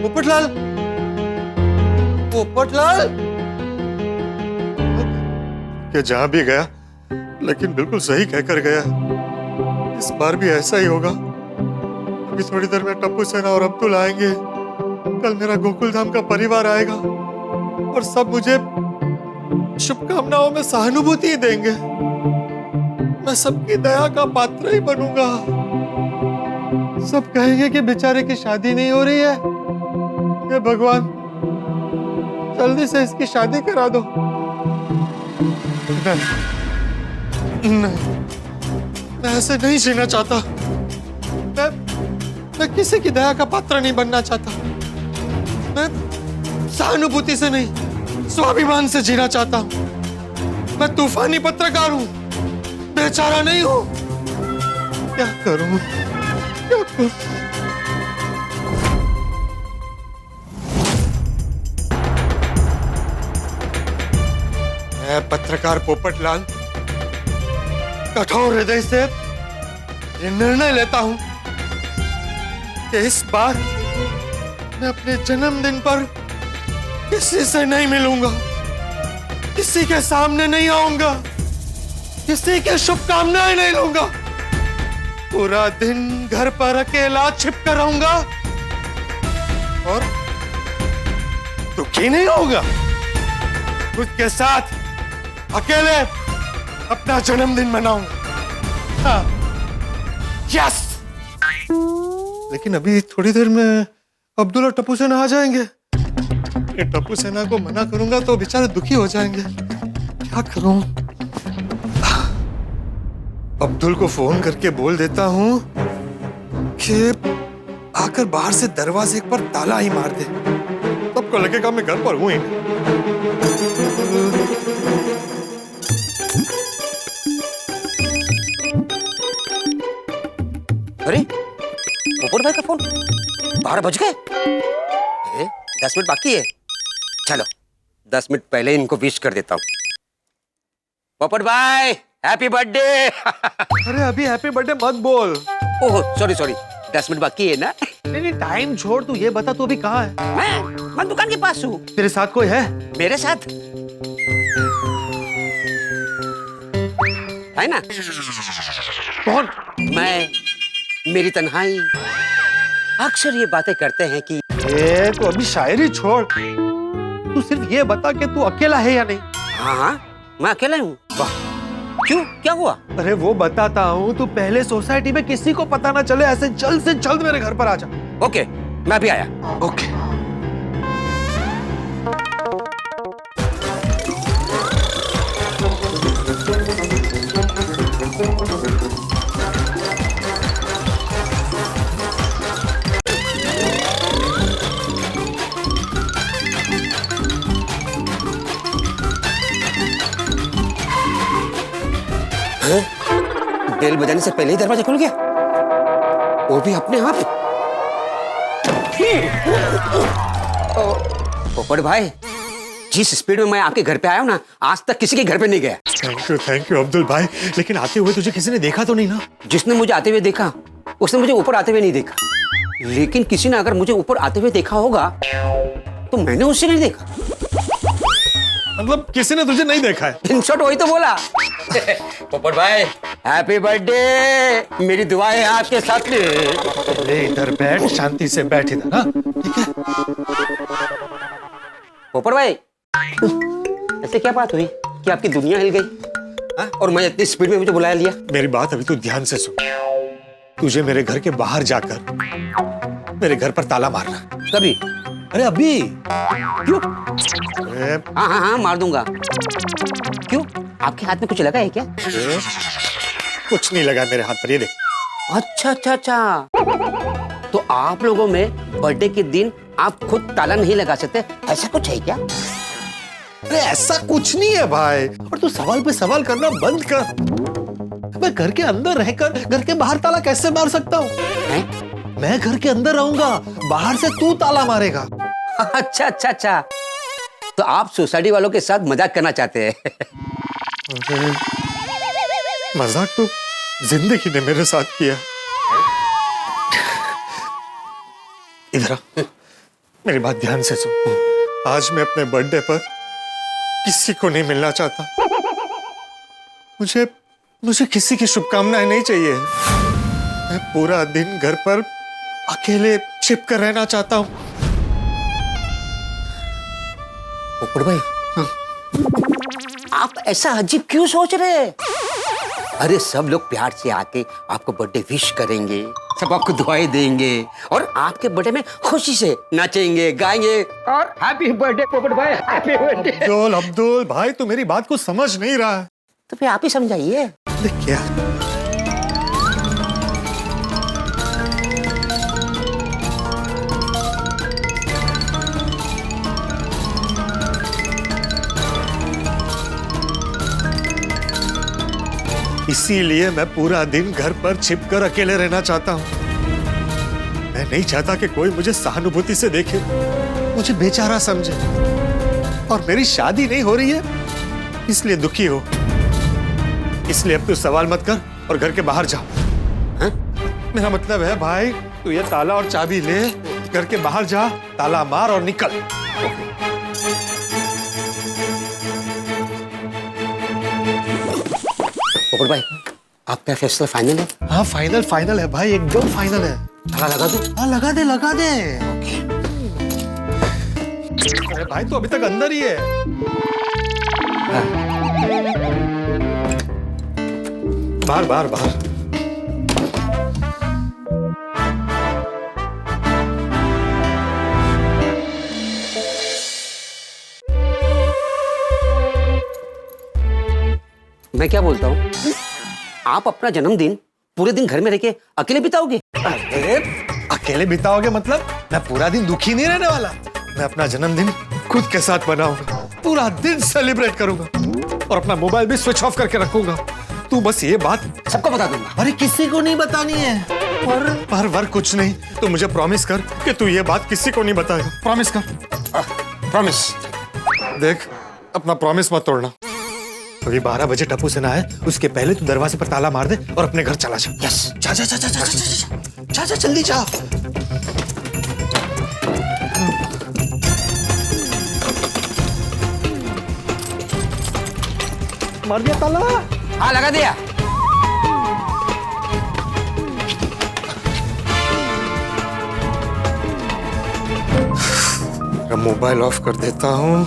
पोपटलाल, पोपटलाल क्या जहां भी गया, लेकिन बिल्कुल सही कहकर गया। इस बार भी ऐसा ही होगा। अभी थोड़ी देर में टप्पू सेना और अब्दुल आएंगे, कल मेरा गोकुल धाम का परिवार आएगा और सब मुझे शुभकामनाओं में सहानुभूति देंगे। मैं सबकी दया का पात्र ही बनूंगा। सब कहेंगे कि बेचारे की शादी नहीं हो रही है। हे भगवान, जल्दी से इसकी शादी करा दो। नहीं, मैं ऐसे नहीं जीना चाहता। मैं किसी की दया का पात्र नहीं बनना चाहता। मैं सहानुभूति से नहीं, स्वाभिमान से जीना चाहता हूं। मैं तूफानी पत्रकार हूं, बेचारा नहीं हूं। क्या करूं, क्या करूं? मैं पत्रकार पोपटलाल कठोर हृदय से ये निर्णय लेता हूं कि इस बार मैं अपने जन्मदिन पर किसी से नहीं मिलूंगा, किसी के सामने नहीं आऊंगा, किसी के शुभकामनाएं नहीं लूंगा। पूरा दिन घर पर अकेला छिपकर रहूंगा और दुखी नहीं होगा। खुद के साथ अकेले अपना जन्मदिन मनाऊंगा। हाँ, यस। लेकिन अभी थोड़ी देर में अब्दुल और टप्पू सेना आ जाएंगे। ये टप्पू सेना को मना करूंगा तो बेचारे दुखी हो जाएंगे। क्या करूं? अब्दुल को फोन करके बोल देता हूं कि आकर बाहर से दरवाजे पर ताला ही मार दे। सबको लगेगा मैं घर पर हूं ही नहीं। अरे पोपट भाई का फोन, 12 बज गए। 10 मिनट बाकी है। चलो 10 मिनट पहले इनको विश कर देता हूँ। पोपट भाई हैप्पी बर्थडे। अरे अभी हैप्पी बर्थडे मत बोल। ओह सॉरी सॉरी, 10 मिनट बाकी है ना। नहीं टाइम छोड़, तू ये बता तू अभी कहाँ है? मैं दुकान के पास हूँ। तेरे साथ कोई है? मेरे साथ है ना। कौन? मैं, मेरी तन्हाई। अक्सर ये बातें करते हैं कि तो अभी शायरी छोड़, तू सिर्फ ये बता कि तू अकेला है या नहीं। हाँ मैं अकेला हूँ। क्यों, क्या हुआ? अरे वो बताता हूँ, तू पहले सोसाइटी में किसी को पता ना चले, ऐसे जल्द से जल्द मेरे घर पर आ जा। ओके मैं भी आया। ओके। बेल बजाने से पहले ही दरवाजा खुल गया, वो भी अपने आप। पोपट भाई, जिस स्पीड में मैं आपके घर पे आया हूं ना, आज तक किसी के घर पे नहीं गया। थैंक यू अब्दुल भाई। लेकिन आते हुए तुझे किसी ने देखा तो नहीं ना? जिसने मुझे आते हुए देखा उसने मुझे ऊपर आते हुए नहीं देखा, लेकिन किसी ने अगर मुझे ऊपर आते हुए देखा होगा तो मैंने उससे नहीं देखा। मतलब किसी ने तुझे नहीं देखा है? इन शॉर्ट वही तो बोला। पोपट भाई हैप्पी बर्थडे, मेरी दुआएं आपके साथ में। अरे इधर बैठ, शांति से बैठ इधर। हाँ ठीक है। पोपट भाई ऐसे क्या बात हुई कि आपकी दुनिया हिल गई? हाँ? और मैं इतनी स्पीड में मुझे बुला लिया। मेरी बात अभी तू ध्यान से सुन। तुझे मेरे घर के बाहर जाकर मेरे घर पर ताला मारना। कभी? अरे अभी। क्यों? हाँ मार दूंगा। क्यों, आपके हाथ में कुछ लगा है क्या? कुछ नहीं लगा मेरे हाथ पर, ये देख। अच्छा, तो आप लोगों में बर्थडे के दिन आप खुद ताला नहीं लगा सकते, ऐसा कुछ है क्या? अरे ऐसा कुछ नहीं है भाई, और तू सवाल पे सवाल करना बंद कर। मैं घर के अंदर रहकर घर के बाहर ताला कैसे मार सकता हूँ? मैं घर के अंदर रहूंगा, बाहर से तू ताला मारेगा। अच्छा, तो आप सोसाइटी वालों के साथ मजाक करना चाहते हैं? मजाक तो जिंदगी ने मेरे साथ किया। इधर आ, मेरी बात ध्यान से सुन। आज मैं अपने बर्थडे पर किसी को नहीं मिलना चाहता। मुझे किसी की शुभकामनाएं नहीं चाहिए। मैं पूरा दिन घर पर अकेले छिप कर रहना चाहता हूँ। पोपट भाई, आप ऐसा अजीब क्यों सोच रहे हैं? अरे सब लोग प्यार से आके आपको बर्थडे विश करेंगे, सब आपको दुआएं देंगे और आपके बर्थडे में खुशी से नाचेंगे, गाएंगे और हैप्पी बर्थडे पोपट भाई, हैप्पी बर्थडे। अब्दुल भाई, तू मेरी बात को समझ नहीं रहा है। तो फिर आप ही समझाइए। देख क्या, इसीलिए मैं पूरा दिन घर पर छिपकर अकेले रहना चाहता हूं। मैं नहीं चाहता कि कोई मुझे सहानुभूति से देखे, मुझे बेचारा समझे। और मेरी शादी नहीं हो रही है इसलिए दुखी हो। इसलिए अब तू सवाल मत कर और घर के बाहर जा। मेरा मतलब है भाई, तू ये ताला और चाबी ले, घर के बाहर जा, ताला मार और निकल। पोपट भाई, आपका फैसला फाइनल है? हाँ फाइनल है भाई, एकदम फाइनल है। ताला लगा दो? हाँ लगा दे। अरे भाई तू अभी तक अंदर ही है। बाहर। मैं क्या बोलता हूँ, आप अपना जन्मदिन पूरे दिन घर में रह के अकेले बिताओगे? अरे अकेले बिताओगे मतलब? मैं पूरा दिन दुखी नहीं रहने वाला। मैं अपना जन्मदिन खुद के साथ मनाऊंगा, पूरा दिन सेलिब्रेट करूंगा और अपना मोबाइल भी स्विच ऑफ करके रखूंगा। तू बस ये बात सबको बता दूंगा। अरे किसी को नहीं बतानी है। पर कुछ नहीं, तू मुझे प्रॉमिस कर कि तू ये बात किसी को नहीं बताएगा। प्रॉमिस कर। प्रॉमिस। देख, अपना प्रॉमिस मत तोड़ना। अभी 12 बजे टप्पू सेना आए, उसके पहले तू दरवाजे पर ताला मार दे और अपने घर चला जा। यस। जा जा जा जा जा जा जा जल्दी जा। मार दिया ताला? हाँ, लगा दिया। मोबाइल ऑफ कर देता हूँ।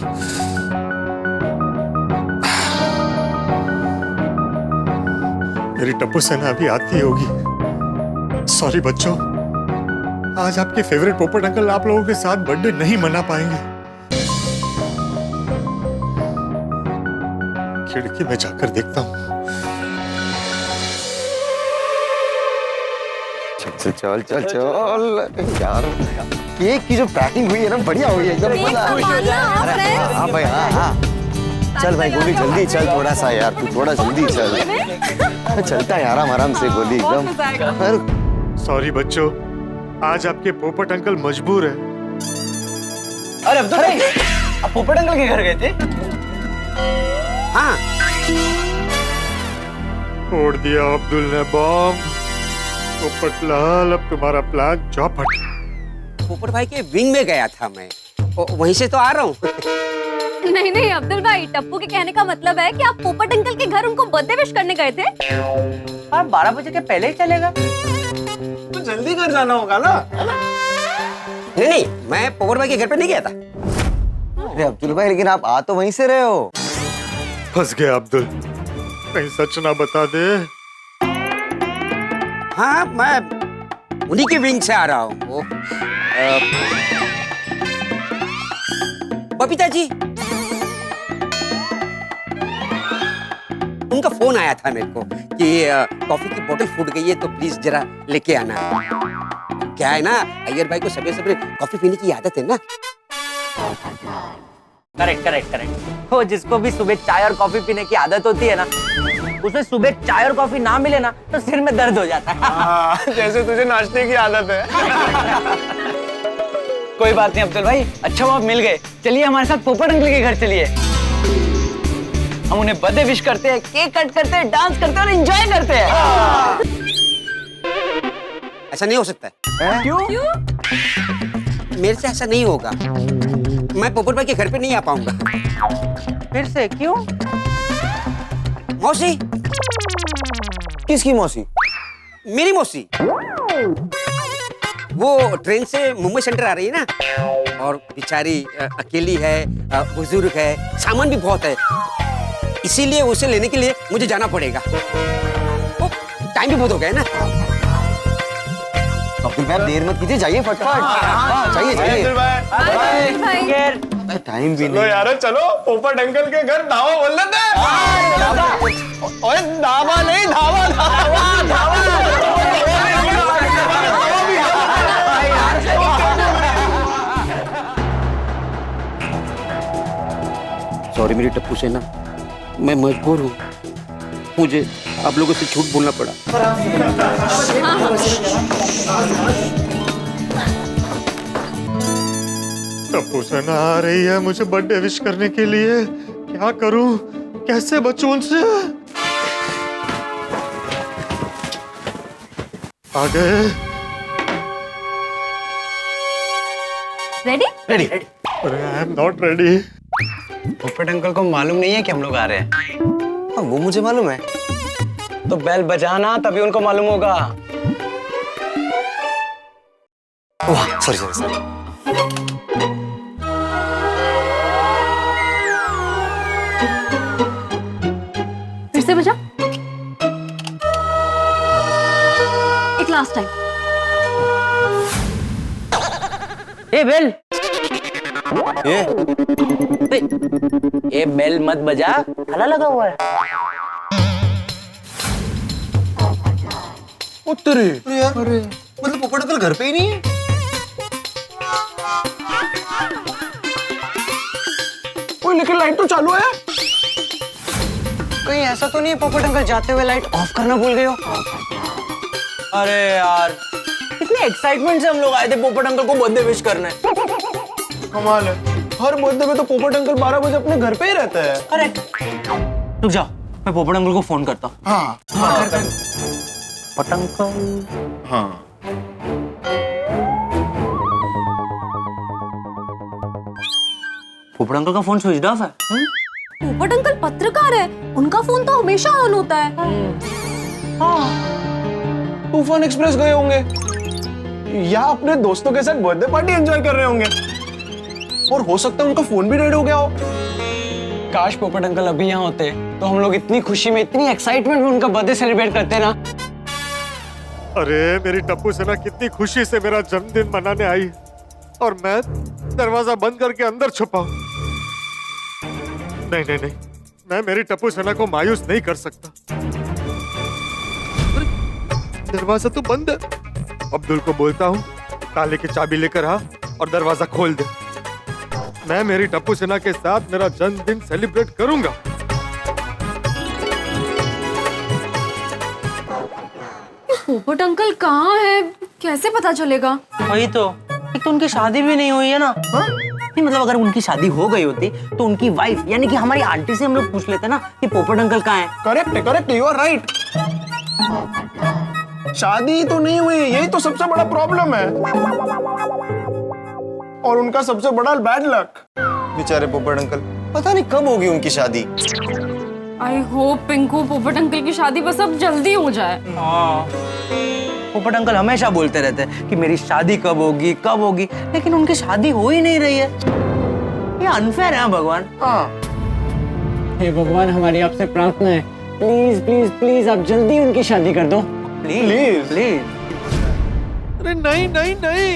मेरी टप्पू सेना अभी आती होगी। सॉरी बच्चों, आज आपके फेवरेट पोपट अंकल आप लोगों के साथ बर्थडे नहीं मना पाएंगे। खिड़की में जाकर देखता हूँ। चल चल चल चल यार, केक की जो पैकिंग हुई है ना, बढ़िया हुई है एकदम। हाँ भाई, हाँ। चल भाई गोली जल्दी चल, थोड़ा सा यार, तू थोड़ा जल्दी चल। चलता है आराम से गोली एकदम। सॉरी बच्चों, आज आपके पोपट अंकल मजबूर है। अरे अब्दुल भाई, आप पोपट अंकल के घर गए थे? हाँ। फोड़ दिया अब्दुल ने बॉम्ब। पोपट लाल, अब तुम्हारा प्लान चौपट। पोपट भाई के विंग में गया था मैं, वहीं से तो आ रहा हूँ। नहीं अब्दुल भाई, टप्पू के कहने का मतलब है कि आप पोपट अंकल के घर उनको बर्थडे विश करने गए थे। आप 12 बजे के पहले ही चलेगा तो जल्दी घर जाना होगा ना। नहीं, मैं पोपट भाई के घर पे नहीं गया था। अरे अब्दुल भाई, लेकिन आप आ तो वहीं से रहे हो। फंस गया अब्दुल, कहीं सच ना बता दे। हाँ, मैं उन्हीं के विंग से आ रहा हूँ। बबीता जी, उनका फोन आया था मेरे को कि कॉफी की बोतल फूट गई है, तो प्लीज जरा लेके आना। क्या है ना, अय्यर भाई को सवेरे सवेरे कॉफी पीने की आदत है ना। करेक्ट। वो जिसको भी सुबह चाय और कॉफी पीने की आदत होती है ना, उसे सुबह चाय और कॉफी ना मिले ना तो सिर में दर्द हो जाता है। जैसे तुझे नाश्ते की आदत है। कोई बात नहीं अब्दुल भाई, अच्छा वो आप मिल गए। चलिए हमारे साथ पोपट अंकल के घर चलिए। हम उन्हें बर्थडे विश करते हैं, केक कट करते हैं, डांस करते हैं और एंजॉय करते हैं। ऐसा नहीं हो सकता है। क्यों? मेरे से ऐसा नहीं होगा। मैं पोपट भाई के घर पे नहीं आ पाऊंगा। फिर से क्यों? मौसी। किसकी मौसी? मेरी मौसी। वो ट्रेन से मुंबई सेंटर आ रही है ना, और बेचारी अकेली है, बुजुर्ग है, सामान भी बहुत है, इसीलिए उसे लेने के लिए मुझे जाना पड़ेगा। टाइम भी बहुत हो गया ना। अब्दुल भाई, देर मत कीजिए, जाइए फटाफट। चाहिए। टाइम भी नहीं यार, चलो पोपट अंकल के घर धावा बोल लेते हैं। ओए धावा नहीं, धावा। सॉरी मेरी टप्पू सेना, मैं मजबूर हूँ, मुझे आप लोगों से झूठ बोलना पड़ा। टप्पू सेना आ रही है मुझे बर्थडे विश करने के लिए। क्या करूं, कैसे बचूं उनसे? आ गए। रेडी? रेडी। अरे आई एम नॉट रेडी। पोपट अंकल को मालूम नहीं है कि हम लोग आ रहे हैं। वो मुझे मालूम है। तो बेल बजाना, तभी उनको मालूम होगा। सॉरी। फिर से बजा। एक लास्ट टाइम। ए बेल, ये बेल मत बजा, ताला लगा हुआ है। उत्तरी यार, मतलब पोपट अंकल घर पे ही नहीं है। ओए लेकिन लाइट तो चालू है। कहीं ऐसा तो नहीं है पोपट अंकल जाते हुए लाइट ऑफ करना भूल गए हो? अरे यार, कितने एक्साइटमेंट से हम लोग आए थे पोपट अंकल को बर्थडे विश करने। कमाल है, हर बर्थडे में तो पोपट अंकल 12 बजे अपने घर पे ही रहते हैं। करेक्ट। रुक जाओ, मैं पोपट अंकल को फोन करता हूँ। हाँ, पोपट अंकल। हाँ। पोपट अंकल का फोन स्विच ऑफ है। पोपट अंकल पत्रकार है, उनका फोन तो हमेशा ऑन होता है। तूफान एक्सप्रेस गए होंगे या अपने दोस्तों के साथ बर्थडे पार्टी एंजॉय कर रहे होंगे, और हो सकता है उनका फोन भी डेड हो गया हो। काश पोपट अंकल अभी यहाँ होते तो हम लोग इतनी खुशी में, इतनी एक्साइटमेंट में उनका बर्थडे सेलिब्रेट करते ना। अरे मेरी टप्पू सेना कितनी खुशी से मेरा जन्मदिन मनाने आई और मैं दरवाजा बंद करके अंदर छुपा हूं। नहीं नहीं नहीं, मैं मेरी टप्पू सेना को मायूस नहीं कर सकता। दरवाजा तो बंद है। अब्दुल को बोलता हूँ ताले की चाबी लेकर आ और दरवाजा खोल दे। मैं मेरी टप्पू सेना के साथ मेरा जन्मदिन सेलिब्रेट करूंगा। पोपट अंकल कहाँ है, कैसे पता चलेगा? वही तो, एक तो उनकी शादी भी नहीं हुई है ना। नहीं मतलब अगर उनकी शादी हो गई होती तो उनकी वाइफ यानी कि हमारी आंटी से हम लोग पूछ लेते ना कि पोपट अंकल कहाँ हैं। Correct, you are right. शादी तो नहीं हुई, यही तो सबसे बड़ा प्रॉब्लम है, और उनका सबसे बड़ा बैड लक। बेचारे पोपट अंकल, पता नहीं कब होगी उनकी शादी। आई होप पिंकू पोपट अंकल की शादी बस अब जल्दी हो जाए। पोपट अंकल हमेशा बोलते रहते हैं कि मेरी शादी कब होगी, लेकिन उनकी शादी हो ही नहीं रही है। ये अनफेयर है भगवान। हे भगवान, हमारी आपसे प्रार्थना है, प्लीज प्लीज प्लीज आप जल्दी उनकी शादी कर दो। Please please. अरे नहीं नहीं नहीं,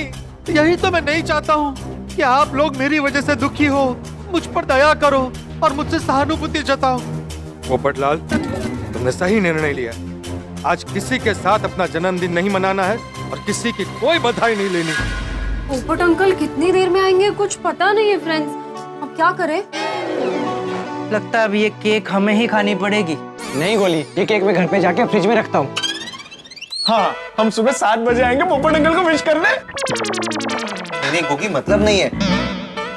यही तो मैं नहीं चाहता हूँ कि आप लोग मेरी वजह से दुखी हो। मुझ पर दया करो और मुझसे सहानुभूति जताओ। पोपटलाल, तुमने सही निर्णय लिया। आज किसी के साथ अपना जन्मदिन नहीं मनाना है और किसी की कोई बधाई नहीं लेनी। पोपट अंकल कितनी देर में आएंगे कुछ पता नहीं है फ्रेंड्स, अब क्या करें? लगता है अब ये केक हमें ही खानी पड़ेगी। नहीं गोली, ये केक मैं घर पे जाके फ्रिज में रखता हूँ। हाँ, हम सुबह 7 बजे आएंगे पोपट अंकल को विश करने। नहीं गोगी, मतलब नहीं है।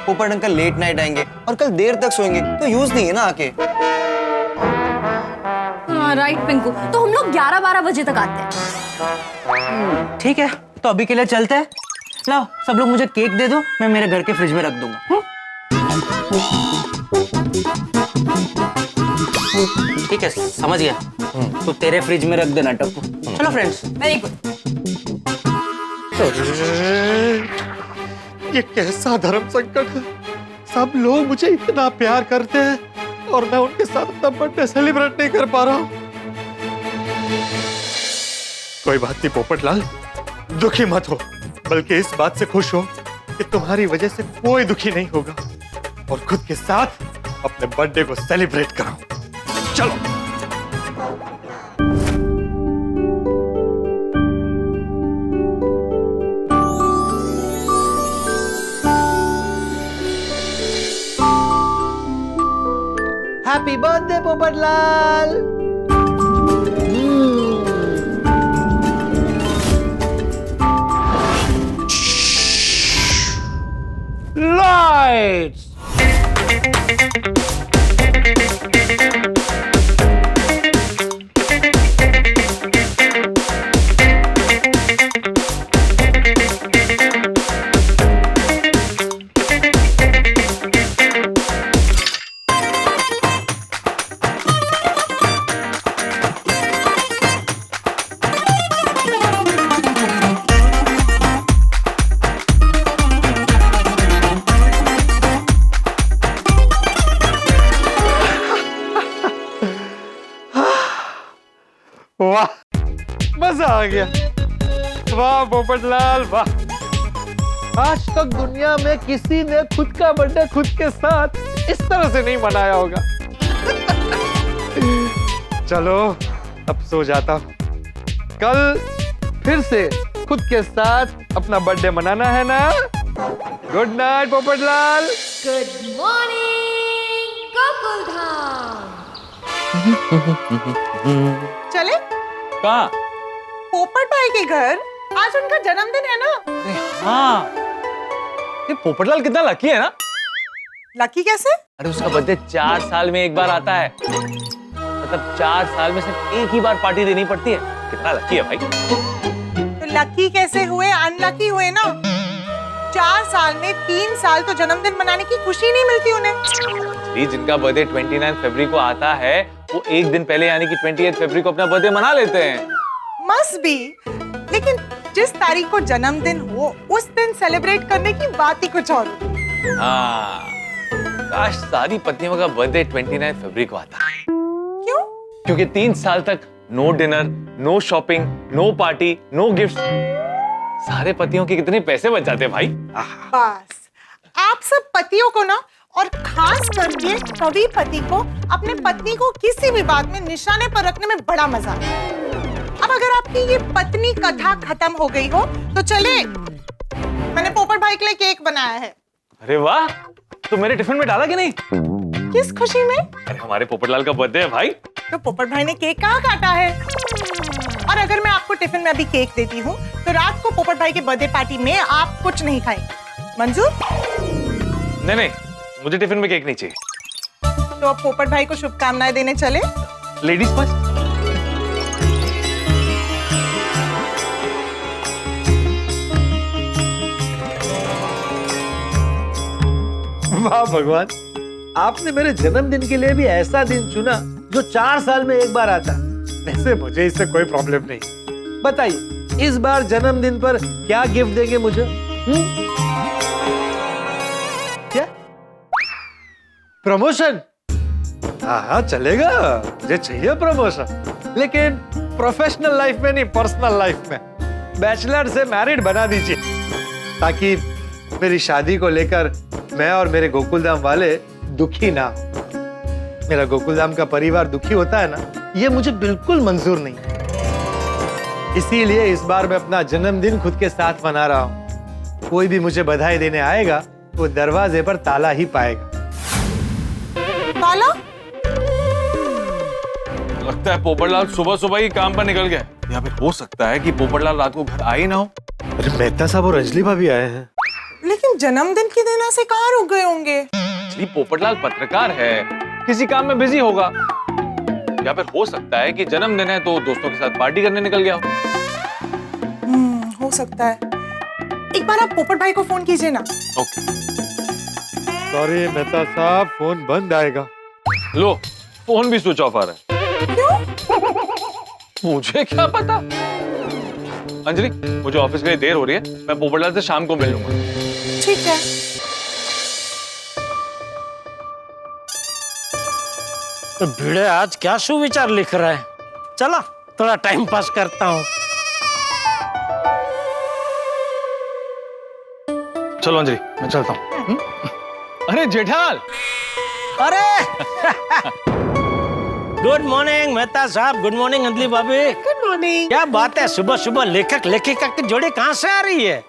पोपट अंकल लेट नाइट आएंगे और कल देर तक सोएंगे तो यूज नहीं है ना आके। हाँ राइट पिंकू, तो हम लोग 11-12 बजे तक आते हैं। ठीक है, तो अभी के लिए चलते हैं। लाओ सब लोग मुझे केक दे दो, मैं मेरे घर के फ्रिज में रख दूंगा। ठीक है, समझ गया। तो तेरे फ्रिज में रख देना टप्पू। चलो फ्रेंड्स। Very good. ये कैसा धर्म संकट है। सब लोग मुझे इतना प्यार करते हैं और मैं उनके साथ अपना बर्थडे सेलिब्रेट नहीं कर पा रहा हूँ। कोई बात नहीं पोपटलाल, दुखी मत हो, बल्कि इस बात से खुश हो कि तुम्हारी वजह से कोई दुखी नहीं होगा और खुद के साथ अपने बर्थडे को सेलिब्रेट करो। चलो। Happy birthday Popatlal. Lights! वाह, मजा आ गया। वाह पोपटलाल वाह। आज तक दुनिया में किसी ने खुद का बर्थडे खुद के साथ इस तरह से नहीं मनाया होगा। चलो अब सो जाता हूँ। कल फिर से खुद के साथ अपना बर्थडे मनाना है ना। Good night Popatlal. Good morning. चले कहाँ? पोपट भाई के घर, आज उनका जन्मदिन है ना। हाँ, ये पोपटलाल कितना लकी है ना। लकी कैसे? अरे उसका बर्थडे 4 साल में एक बार आता है, मतलब 4 साल में सिर्फ एक ही बार पार्टी देनी पड़ती है। कितना लकी है भाई। तो लकी कैसे हुए, अनलकी हुए ना। 4 साल में 3 साल तो जन्मदिन मनाने की खुशी नहीं मिलती उन्हें। जी, जिनका बर्थडे 29 फरवरी को आता है वो एक दिन पहले यानी कि 28 फरवरी को अपना बर्थडे मना लेते हैं। मस्ट बी, लेकिन जिस तारीख को जन्मदिन हो उस दिन सेलिब्रेट करने की बात ही कुछ और होती। हाँ, काश सारी पत्नियों का बर्थडे 29 फरवरी को आता। क्यों? क्योंकि 3 साल तक no dinner, no shopping, no party, no gift. सारे पतियों के कितने पैसे बच जाते हैं भाई। बस आप सब पतियों को ना, और खास करके कवि पति को अपने पत्नी को किसी भी बात में निशाने पर रखने में बड़ा मजा आता है। अब अगर आपकी ये पत्नी कथा खत्म हो गई हो तो चले, मैंने पोपट भाई के लिए केक बनाया है। अरे वाह, तो मेरे टिफिन में डाला कि नहीं? किस खुशी में? अरे हमारे पोपटलाल का बर्थडे है भाई। तो पोपट भाई ने केक कहाँ काटा है? और अगर मैं आपको टिफिन में अभी केक देती हूँ तो रात को पोपट भाई के बर्थडे पार्टी में आप कुछ नहीं खाएंगे, मंजूर? नहीं नहीं, मुझे टिफिन में केक नहीं चाहिए। तो अब पोपट भाई को शुभकामनाएं देने चले। Ladies first. वाह भगवान, आपने मेरे जन्मदिन के लिए भी ऐसा दिन चुना जो 4 साल में एक बार आता। वैसे मुझे इससे कोई प्रॉब्लम नहीं। बताइए, इस बार जन्मदिन पर क्या गिफ्ट देंगे मुझे? क्या प्रमोशन? हाँ चलेगा, मुझे चाहिए प्रमोशन, लेकिन प्रोफेशनल लाइफ में नहीं, पर्सनल लाइफ में। बैचलर से मैरिड बना दीजिए ताकि मेरी शादी को लेकर मैं और मेरे गोकुलधाम वाले दुखी ना हो। मेरा गोकुलधाम का परिवार दुखी होता है ना, ये मुझे बिल्कुल मंजूर नहीं। इसीलिए इस बार मैं अपना जन्मदिन खुद के साथ मना रहा हूँ। कोई भी मुझे बधाई देने आएगा वो दरवाजे पर ताला ही पाएगा। ताला? लगता है पोपटलाल सुबह सुबह ही काम पर निकल गया। या फिर हो सकता है कि पोपटलाल रात को घर आए ना हो। अरे मेहता साहब और रजनी भाभी आए हैं। लेकिन जन्मदिन के दिन ऐसे कहाँ रुक गए होंगे? जी, पोपटलाल पत्रकार है, किसी काम में बिजी होगा। या फिर हो सकता है कि जन्मदिन है तो दोस्तों के साथ पार्टी करने निकल गया हो। हो सकता है। एक बार आप पोपट भाई को फोन कीजिए ना। ओके। सॉरी मेहता साहब, फोन बंद आएगा। लो, फोन भी स्विच ऑफ आ रहा है। क्यों? मुझे क्या पता। अंजलि, मुझे ऑफिस के लिए देर हो रही है, मैं पोपटलाल से शाम को मिल लूंगा। ठीक है। तो भिड़े आज क्या सुविचार लिख रहा है? चला थोड़ा टाइम पास करता हूँ। चलो अंजलि, मैं चलता हूँ। अरे जेठाल। अरे गुड मॉर्निंग मेहता साहब, गुड मॉर्निंग अंजलि भाभी। Good morning. क्या बात है, सुबह सुबह लेखक लेखिका की जोड़ी कहाँ से आ रही है?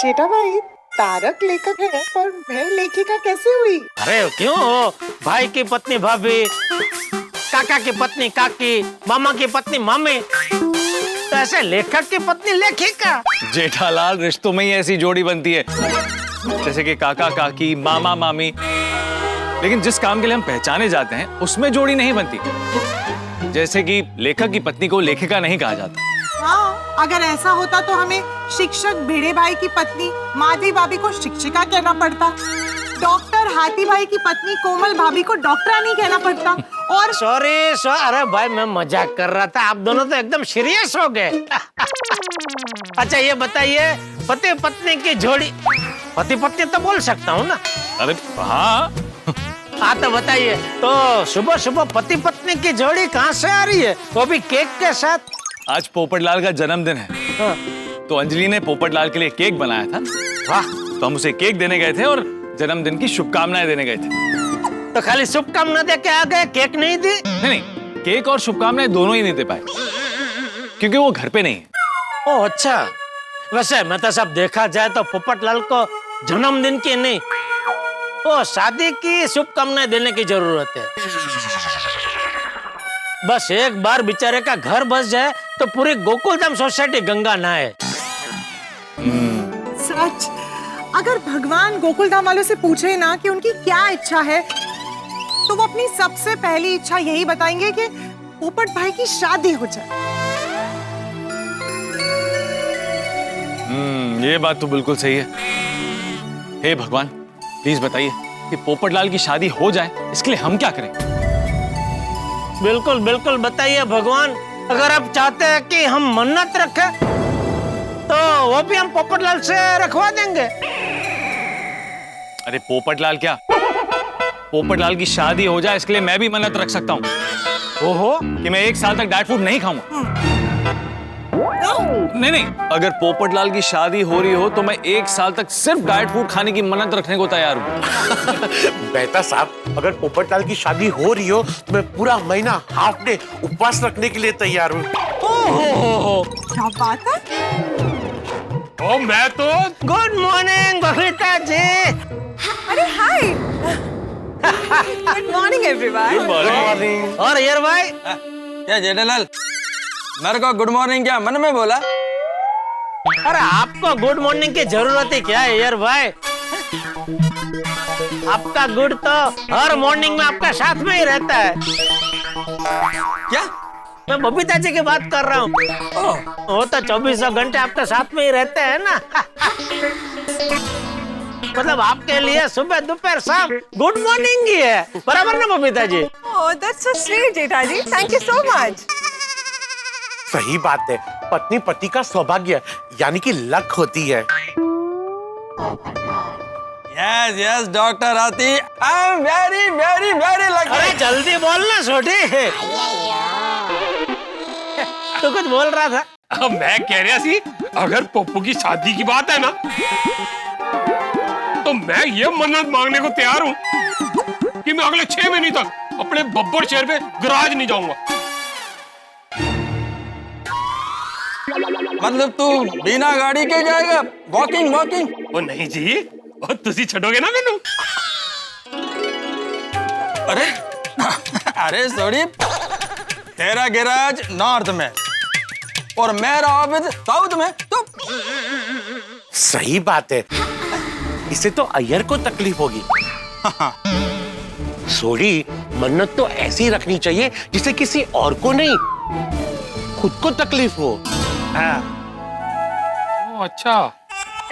जेठा भाई, तारक लेखक है पर मैं लेखिका कैसे हुई? अरे क्यों हो? भाई की पत्नी भाभी, काका की पत्नी काकी, मामा की पत्नी मामी, तो ऐसे लेखक की पत्नी लेखिका। जेठालाल, रिश्तों में ही ऐसी जोड़ी बनती है, जैसे कि काका काकी, मामा मामी। लेकिन जिस काम के लिए हम पहचाने जाते हैं उसमें जोड़ी नहीं बनती। जैसे कि लेखक की पत्नी को लेखिका नहीं कहा जाता। हाँ, अगर ऐसा होता तो हमें शिक्षक भिड़े भाई की पत्नी माधवी भाभी को शिक्षिका कहना पड़ता, डॉक्टर हाथी भाई की पत्नी कोमल भाभी को डॉक्टरानी कहना पड़ता। और सॉरी अरे भाई मैं मजाक कर रहा था, आप दोनों तो एकदम सीरियस हो गए। अच्छा ये बताइए, पति पत्नी की जोड़ी, पति पत्नी तो बोल सकता हूँ ना? अरे हाँ। हाँ तो बताइए, तो सुबह सुबह पति पत्नी की जोड़ी कहाँ से आ रही है, वो भी केक के साथ? आज पोपटलाल का जन्मदिन है। हाँ। तो अंजलि ने पोपटलाल के लिए केक बनाया था। वाह। तो हम उसे केक देने गए थे और जन्मदिन की शुभकामनाएं देने गए थे। तो खाली शुभकामना दे के आ गए, केक नहीं दी? नहीं, केक और शुभकामनाएं दोनों ही नहीं दे पाए क्योंकि वो घर पे नहीं है। ओह अच्छा। वैसे मेहता साहब देखा जाए तो पोपटलाल को जन्मदिन की नहीं, वो शादी की शुभकामनाएं देने की जरूरत है। बस एक बार बेचारे का घर बस जाए तो पूरी गोकुलधाम सोसाइटी गंगा नहाए। सच, अगर भगवान गोकुलधाम वालों से पूछे ना कि उनकी क्या इच्छा है, तो वो अपनी सबसे पहली इच्छा यही बताएंगे कि पोपट भाई की शादी हो जाए। ये बात तो बिल्कुल सही है। हे भगवान, प्लीज बताइए कि पोपटलाल की शादी हो जाए, इसके लिए हम क्या करें? बिल्कुल बिल्कुल बताइए भगवान। अगर आप चाहते हैं कि हम मन्नत रखें तो वो भी हम पोपटलाल से रखवा देंगे। अरे पोपटलाल क्या, पोपटलाल की शादी हो जाए इसके लिए मैं भी मन्नत रख सकता हूँ। ओहो, कि मैं 1 साल तक डाइट फूड नहीं खाऊंगा। नहीं, अगर पोपटलाल की शादी हो रही हो तो मैं 1 साल तक सिर्फ डाइट फूड खाने की मन्नत रखने को तैयार हूँ। बेहतर साहब, अगर पोपटलाल की शादी हो रही हो तो मैं पूरा महीना हाफ डे उपवास रखने के लिए तैयार हूँ। क्या बात है? ओ मैं तो गुड मॉर्निंग बबीता जी। अरे hi, good morning everyone. Good morning. और यार भाई, क्या जेठालाल, मेरे को गुड मॉर्निंग क्या मन में बोला? अरे आपको गुड मॉर्निंग की जरूरत ही क्या है यार भाई? आपका गुड तो हर मॉर्निंग में आपका साथ में ही रहता है। क्या? मैं बबीता जी की बात कर रहा हूँ। वो तो 24 घंटे आपके साथ में ही रहते हैं ना। मतलब आपके लिए सुबह दोपहर शाम गुड मॉर्निंग ही है, बराबर ना Babita ji? Oh, that's so sweet Jetha ji, thank you so much. सही बात है, पत्नी पति का सौभाग्य यानी कि लक होती है। यस यस डॉक्टर आती, I am very very very lucky. अरे जल्दी बोल ना छोटी। तू कुछ बोल रहा था? अब मैं कह रहा सी, अगर पप्पू की शादी की बात है ना, तो मैं ये मन्नत मांगने को तैयार हूँ कि मैं अगले 6 महीने तक अपने बब्बर शहर में गराज नहीं जाऊंगा। मतलब तू बिना गाड़ी के जाएगा वॉकिंग वॉकिंग? ओ नहीं जी, और तुसी छोड़ोगे ना मैनू? अरे अरे सॉरी, तेरा गैराज नॉर्थ में और मेरा ऑफिस साउथ में, तो सही बात है, इससे तो अय्यर को तकलीफ होगी। सोडी, मन्नत तो ऐसी रखनी चाहिए जिससे किसी और को नहीं, खुद को तकलीफ हो। हाँ। ओ अच्छा,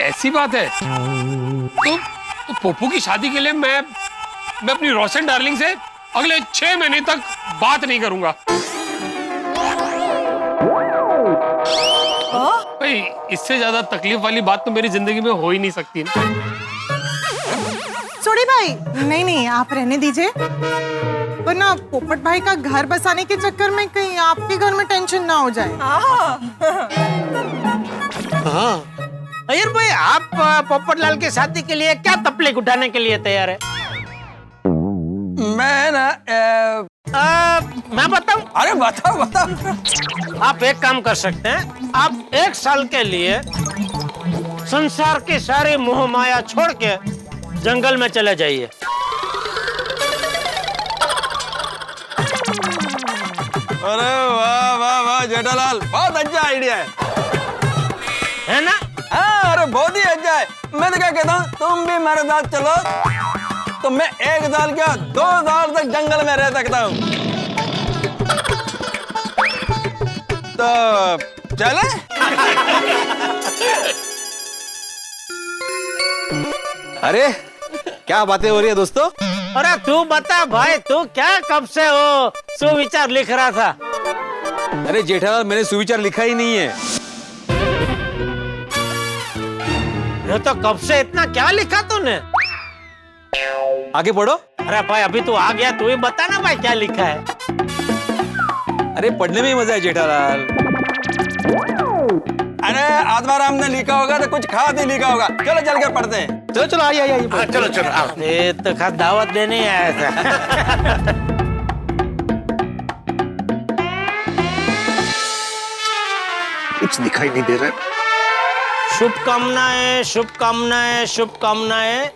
ऐसी बात है। तो पप्पू की शादी के लिए मैं अपनी रोशन डार्लिंग से अगले 6 महीने तक बात नहीं करूंगा। भाई, इससे ज्यादा तकलीफ वाली बात तो मेरी जिंदगी में हो ही नहीं सकती ना। सोडी भाई, नहीं, आप रहने दीजिए, वरना पोपट भाई का घर बसाने के चक्कर में कहीं आपके घर में टेंशन ना हो जाए। अय्यर भाई, आप पोपटलाल की शादी के लिए क्या तकलीफ उठाने के लिए तैयार है? मैं ना मैं बताऊं? अरे बताओ बताओ। आप एक काम कर सकते हैं, आप 1 साल के लिए संसार की सारी मोह माया छोड़ के जंगल में चले जाइए। अरे वाह वाह वाह जेठालाल, बहुत अच्छा आइडिया है ना? हाँ, अरे बहुत ही अच्छा है। मैं तो क्या कहता हूँ, तुम भी मेरे साथ चलो तो मैं 1 साल क्या 2 साल तक जंगल में रह सकता हूँ। तो चले? अरे क्या बातें हो रही है दोस्तों? अरे तू बता भाई, तू क्या कब से हो सुविचार लिख रहा था? अरे जेठालाल, मैंने सुविचार लिखा ही नहीं है। ये तो कब से इतना क्या लिखा तूने? आगे पढ़ो। अरे भाई, अभी तू आ गया, तू ही बता ना भाई क्या लिखा है। अरे पढ़ने में ही मजा है जेठालाल। अरे आत्माराम ने लिखा होगा तो कुछ खास ही लिखा होगा। चलो चल के पढ़ते हैं। चलो आइए। चलो ये तो खास दावत देने ही आया था। कुछ दिखाई नहीं दे रहा है। शुभकामनाएं, शुभकामनाएं, शुभकामनाएं।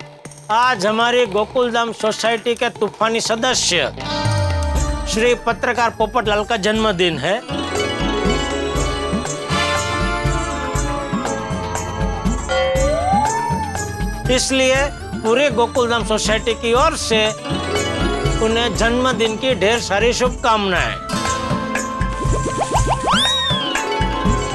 आज हमारी गोकुलधाम सोसाइटी के तूफानी सदस्य श्री पत्रकार पोपटलाल का जन्मदिन है। इसलिए पूरे गोकुलधाम सोसाइटी की ओर से उन्हें जन्मदिन की ढेर सारी शुभकामनाएं।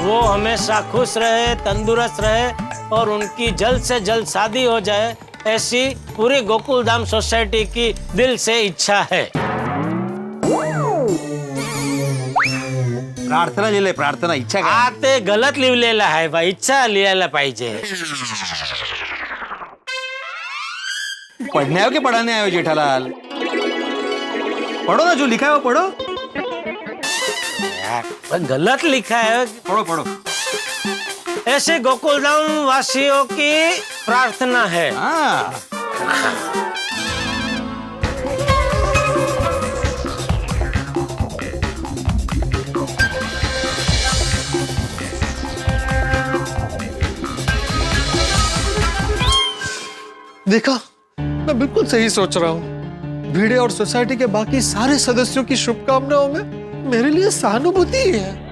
वो हमेशा खुश रहे, तंदुरुस्त रहे और उनकी जल्द से जल्द शादी हो जाए, ऐसी पूरी गोकुलधाम सोसाइटी की दिल से इच्छा है। प्रार्थना लिहिले, प्रार्थना, इच्छा काय? आते गलत लिहिलेलं आहे बा, इच्छा लिहायला पाहिजे। पढ़ने आयो कि पढ़ाने आयो जेठालाल? पढ़ो ना, जो लिखा है वो पढ़ो। यार गलत लिखा है। पढ़ो पढ़ो। ऐसे गोकुलधाम वासियों की प्रार्थना है। देखा, मैं बिल्कुल सही सोच रहा हूँ। भिड़े और सोसाइटी के बाकी सारे सदस्यों की शुभकामनाओं में मेरे लिए सहानुभूति ही है।